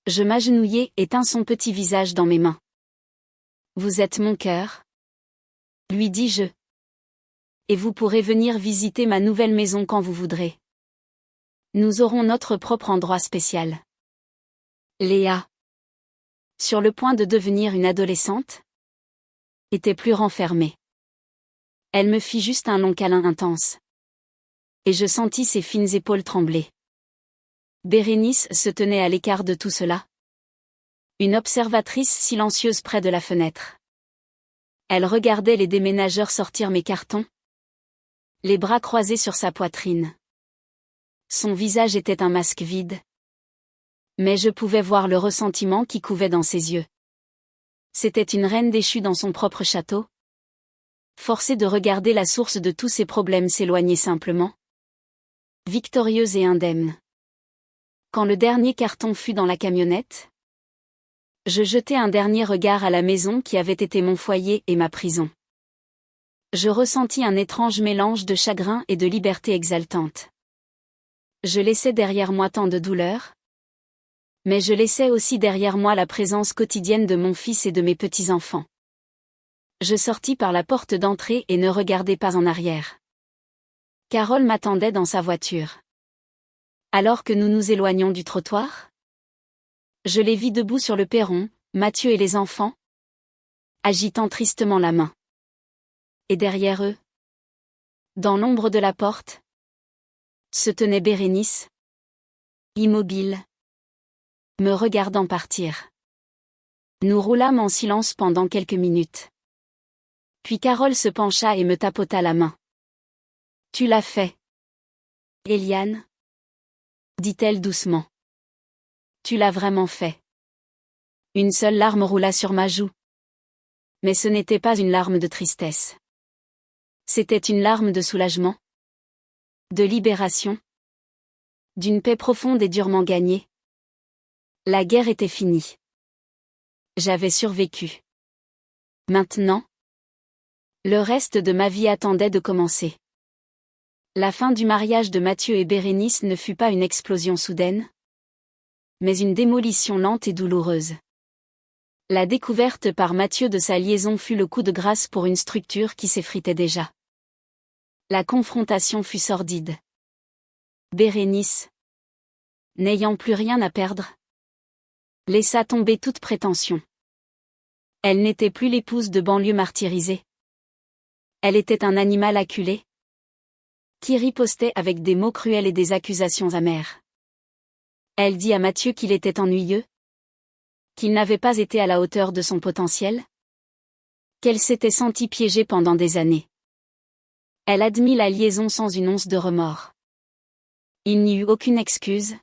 Je m'agenouillai et tins son petit visage dans mes mains. Vous êtes mon cœur, lui dis-je. Et vous pourrez venir visiter ma nouvelle maison quand vous voudrez. Nous aurons notre propre endroit spécial. Léa, sur le point de devenir une adolescente, était plus renfermée. Elle me fit juste un long câlin intense. Et je sentis ses fines épaules trembler. Bérénice se tenait à l'écart de tout cela. Une observatrice silencieuse près de la fenêtre. Elle regardait les déménageurs sortir mes cartons. Les bras croisés sur sa poitrine. Son visage était un masque vide. Mais je pouvais voir le ressentiment qui couvait dans ses yeux. C'était une reine déchue dans son propre château. Forcée de regarder la source de tous ses problèmes s'éloigner simplement. Victorieuse et indemne. Quand le dernier carton fut dans la camionnette, je jetai un dernier regard à la maison qui avait été mon foyer et ma prison. Je ressentis un étrange mélange de chagrin et de liberté exaltante. Je laissais derrière moi tant de douleur, mais je laissais aussi derrière moi la présence quotidienne de mon fils et de mes petits-enfants. Je sortis par la porte d'entrée et ne regardai pas en arrière. Carole m'attendait dans sa voiture. Alors que nous nous éloignions du trottoir, je les vis debout sur le perron, Mathieu et les enfants, agitant tristement la main. Et derrière eux, dans l'ombre de la porte, se tenait Bérénice, immobile, me regardant partir. Nous roulâmes en silence pendant quelques minutes. Puis Carole se pencha et me tapota la main. « Tu l'as fait, Eliane ?» dit-elle doucement. « Tu l'as vraiment fait. » Une seule larme roula sur ma joue. Mais ce n'était pas une larme de tristesse. C'était une larme de soulagement, de libération, d'une paix profonde et durement gagnée. La guerre était finie. J'avais survécu. Maintenant, le reste de ma vie attendait de commencer. La fin du mariage de Mathieu et Bérénice ne fut pas une explosion soudaine, mais une démolition lente et douloureuse. La découverte par Mathieu de sa liaison fut le coup de grâce pour une structure qui s'effritait déjà. La confrontation fut sordide. Bérénice, n'ayant plus rien à perdre, laissa tomber toute prétention. Elle n'était plus l'épouse de banlieue martyrisée. Elle était un animal acculé, qui ripostait avec des mots cruels et des accusations amères. Elle dit à Mathieu qu'il était ennuyeux, qu'il n'avait pas été à la hauteur de son potentiel, qu'elle s'était sentie piégée pendant des années. Elle admit la liaison sans une once de remords. Il n'y eut aucune excuse,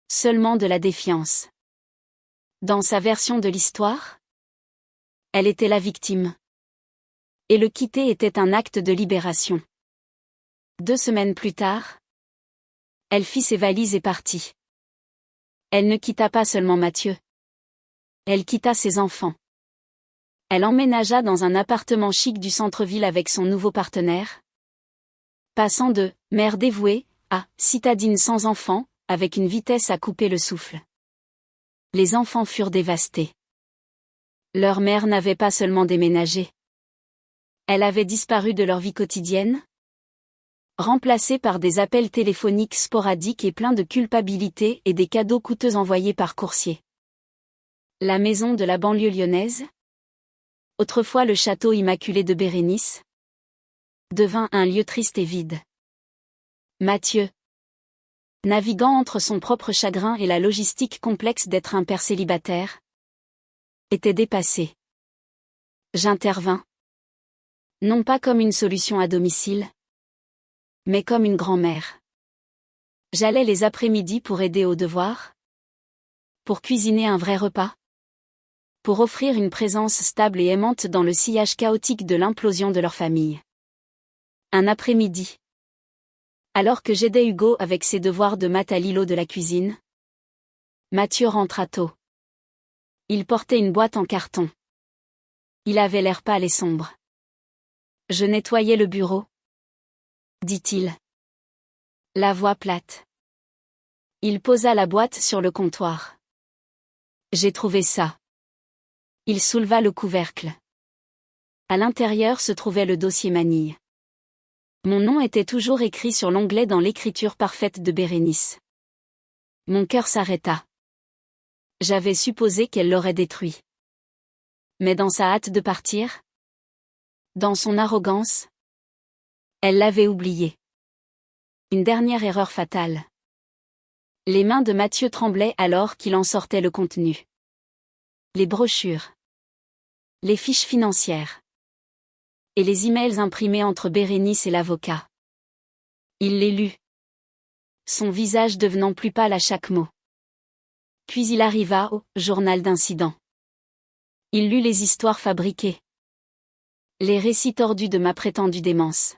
seulement de la défiance. Dans sa version de l'histoire, elle était la victime. Et le quitter était un acte de libération. 2 semaines plus tard, elle fit ses valises et partit. Elle ne quitta pas seulement Mathieu. Elle quitta ses enfants. Elle emménagea dans un appartement chic du centre-ville avec son nouveau partenaire, passant de « mère dévouée » à « citadine sans enfants » avec une vitesse à couper le souffle. Les enfants furent dévastés. Leur mère n'avait pas seulement déménagé. Elle avait disparu de leur vie quotidienne, remplacée par des appels téléphoniques sporadiques et pleins de culpabilité et des cadeaux coûteux envoyés par coursier. La maison de la banlieue lyonnaise, autrefois le château immaculé de Bérénice, devint un lieu triste et vide. Mathieu, naviguant entre son propre chagrin et la logistique complexe d'être un père célibataire, était dépassé. J'intervins. Non pas comme une solution à domicile, mais comme une grand-mère. J'allais les après-midi pour aider aux devoirs, pour cuisiner un vrai repas, pour offrir une présence stable et aimante dans le sillage chaotique de l'implosion de leur famille. Un après-midi. Alors que j'aidais Hugo avec ses devoirs de maths à l'îlot de la cuisine, Mathieu rentra tôt. Il portait une boîte en carton. Il avait l'air pâle et sombre. « Je nettoyais le bureau, » dit-il. La voix plate. Il posa la boîte sur le comptoir. J'ai trouvé ça. Il souleva le couvercle. À l'intérieur se trouvait le dossier manille. Mon nom était toujours écrit sur l'onglet dans l'écriture parfaite de Bérénice. Mon cœur s'arrêta. J'avais supposé qu'elle l'aurait détruit. Mais dans sa hâte de partir, dans son arrogance, elle l'avait oublié. Une dernière erreur fatale. Les mains de Mathieu tremblaient alors qu'il en sortait le contenu. Les brochures. Les fiches financières. Et les emails imprimés entre Bérénice et l'avocat. Il les lut. Son visage devenant plus pâle à chaque mot. Puis il arriva au journal d'incident. Il lut les histoires fabriquées. Les récits tordus de ma prétendue démence.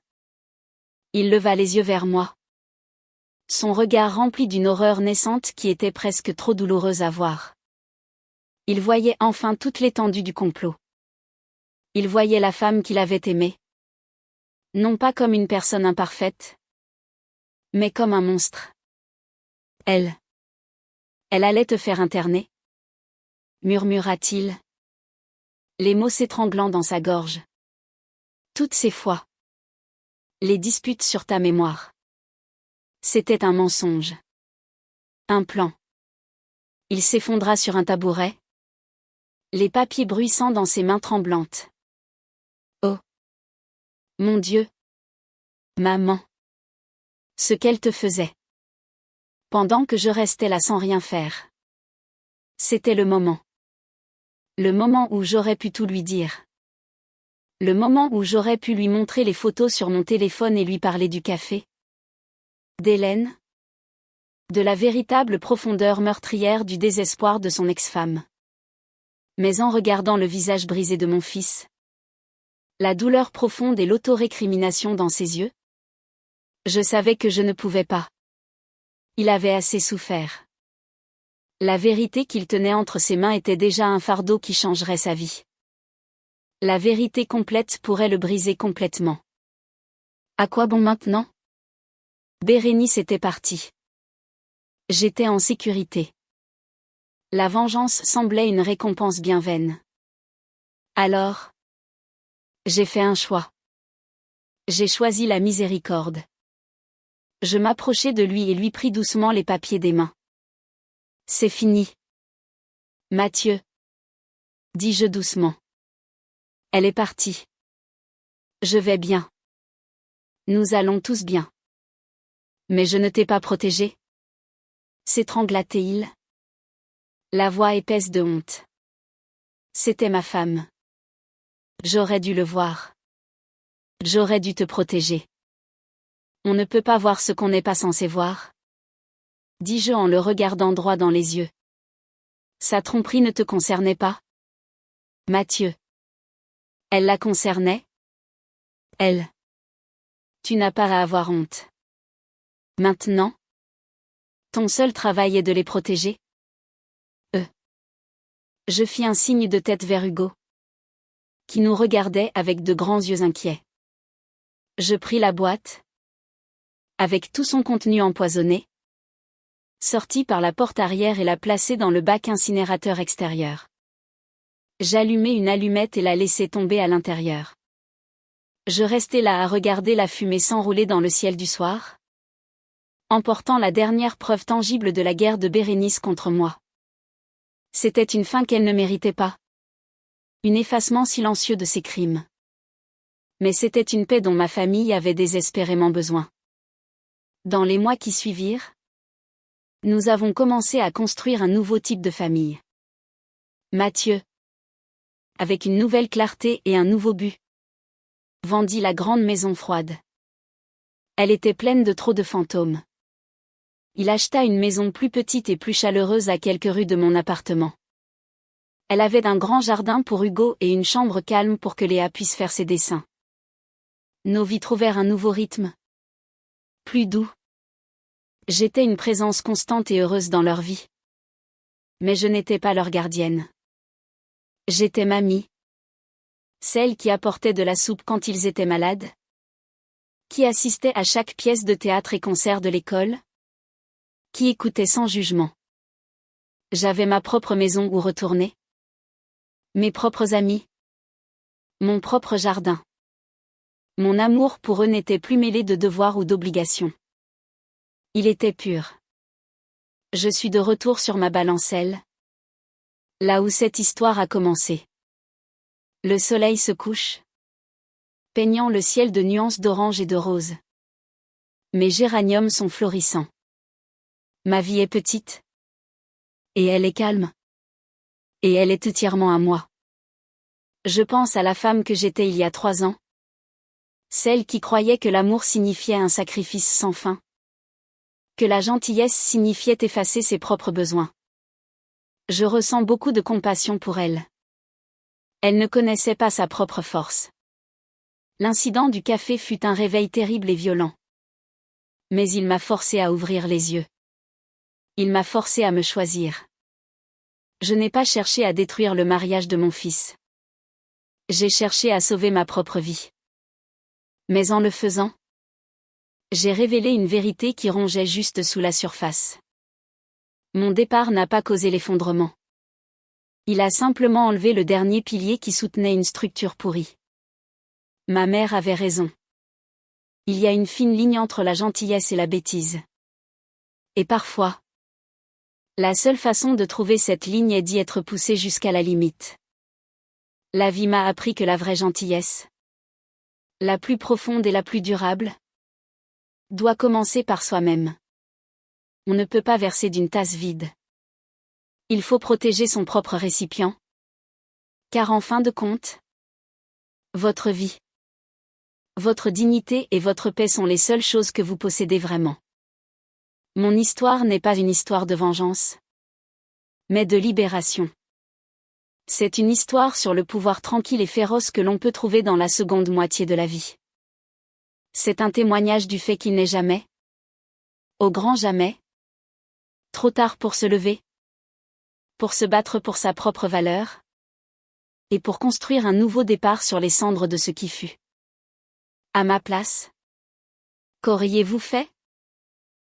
Il leva les yeux vers moi. Son regard rempli d'une horreur naissante qui était presque trop douloureuse à voir. Il voyait enfin toute l'étendue du complot. Il voyait la femme qu'il avait aimée. Non pas comme une personne imparfaite, mais comme un monstre. Elle allait te faire interner, murmura-t-il, les mots s'étranglant dans sa gorge. Toutes ces fois. Les disputes sur ta mémoire. C'était un mensonge. Un plan. Il s'effondra sur un tabouret, les papiers bruissant dans ses mains tremblantes. Oh! Mon Dieu! Maman! Ce qu'elle te faisait. Pendant que je restais là sans rien faire. C'était le moment. Le moment où j'aurais pu tout lui dire. Le moment où j'aurais pu lui montrer les photos sur mon téléphone et lui parler du café. D'Hélène. De la véritable profondeur meurtrière du désespoir de son ex-femme. Mais en regardant le visage brisé de mon fils, la douleur profonde et l'autorécrimination dans ses yeux, je savais que je ne pouvais pas. Il avait assez souffert. La vérité qu'il tenait entre ses mains était déjà un fardeau qui changerait sa vie. La vérité complète pourrait le briser complètement. À quoi bon maintenant? Bérénice était partie. J'étais en sécurité. La vengeance semblait une récompense bien vaine. Alors, j'ai fait un choix. J'ai choisi la miséricorde. Je m'approchai de lui et lui pris doucement les papiers des mains. C'est fini. Mathieu, dis-je doucement. Elle est partie. Je vais bien. Nous allons tous bien. Mais je ne t'ai pas protégé. S'étrangla-t-il? La voix épaisse de honte. C'était ma femme. J'aurais dû le voir. J'aurais dû te protéger. On ne peut pas voir ce qu'on n'est pas censé voir. Dis-je en le regardant droit dans les yeux. Sa tromperie ne te concernait pas? Mathieu. Elle la concernait? Elle. Tu n'as pas à avoir honte. Maintenant? Ton seul travail est de les protéger? Je fis un signe de tête vers Hugo, qui nous regardait avec de grands yeux inquiets. Je pris la boîte, avec tout son contenu empoisonné, sortis par la porte arrière et la plaçai dans le bac incinérateur extérieur. J'allumai une allumette et la laissai tomber à l'intérieur. Je restai là à regarder la fumée s'enrouler dans le ciel du soir, emportant la dernière preuve tangible de la guerre de Bérénice contre moi. C'était une fin qu'elle ne méritait pas. Un effacement silencieux de ses crimes. Mais c'était une paix dont ma famille avait désespérément besoin. Dans les mois qui suivirent, nous avons commencé à construire un nouveau type de famille. Mathieu, avec une nouvelle clarté et un nouveau but, vendit la grande maison froide. Elle était pleine de trop de fantômes. Il acheta une maison plus petite et plus chaleureuse à quelques rues de mon appartement. Elle avait un grand jardin pour Hugo et une chambre calme pour que Léa puisse faire ses dessins. Nos vies trouvèrent un nouveau rythme. Plus doux. J'étais une présence constante et heureuse dans leur vie. Mais je n'étais pas leur gardienne. J'étais mamie. Celle qui apportait de la soupe quand ils étaient malades. Qui assistait à chaque pièce de théâtre et concert de l'école. Qui écoutait sans jugement. J'avais ma propre maison où retourner. Mes propres amis. Mon propre jardin. Mon amour pour eux n'était plus mêlé de devoirs ou d'obligations. Il était pur. Je suis de retour sur ma balancelle. Là où cette histoire a commencé. Le soleil se couche, peignant le ciel de nuances d'orange et de rose. Mes géraniums sont florissants. Ma vie est petite. Et elle est calme. Et elle est entièrement à moi. Je pense à la femme que j'étais il y a 3 ans. Celle qui croyait que l'amour signifiait un sacrifice sans fin. Que la gentillesse signifiait effacer ses propres besoins. Je ressens beaucoup de compassion pour elle. Elle ne connaissait pas sa propre force. L'incident du café fut un réveil terrible et violent. Mais il m'a forcé à ouvrir les yeux. Il m'a forcé à me choisir. Je n'ai pas cherché à détruire le mariage de mon fils. J'ai cherché à sauver ma propre vie. Mais en le faisant, j'ai révélé une vérité qui rongeait juste sous la surface. Mon départ n'a pas causé l'effondrement. Il a simplement enlevé le dernier pilier qui soutenait une structure pourrie. Ma mère avait raison. Il y a une fine ligne entre la gentillesse et la bêtise. Et parfois, la seule façon de trouver cette ligne est d'y être poussé jusqu'à la limite. La vie m'a appris que la vraie gentillesse, la plus profonde et la plus durable, doit commencer par soi-même. On ne peut pas verser d'une tasse vide. Il faut protéger son propre récipient. Car en fin de compte, votre vie, votre dignité et votre paix sont les seules choses que vous possédez vraiment. Mon histoire n'est pas une histoire de vengeance, mais de libération. C'est une histoire sur le pouvoir tranquille et féroce que l'on peut trouver dans la seconde moitié de la vie. C'est un témoignage du fait qu'il n'est jamais, au grand jamais, trop tard pour se lever, pour se battre pour sa propre valeur, et pour construire un nouveau départ sur les cendres de ce qui fut. À ma place, qu'auriez-vous fait?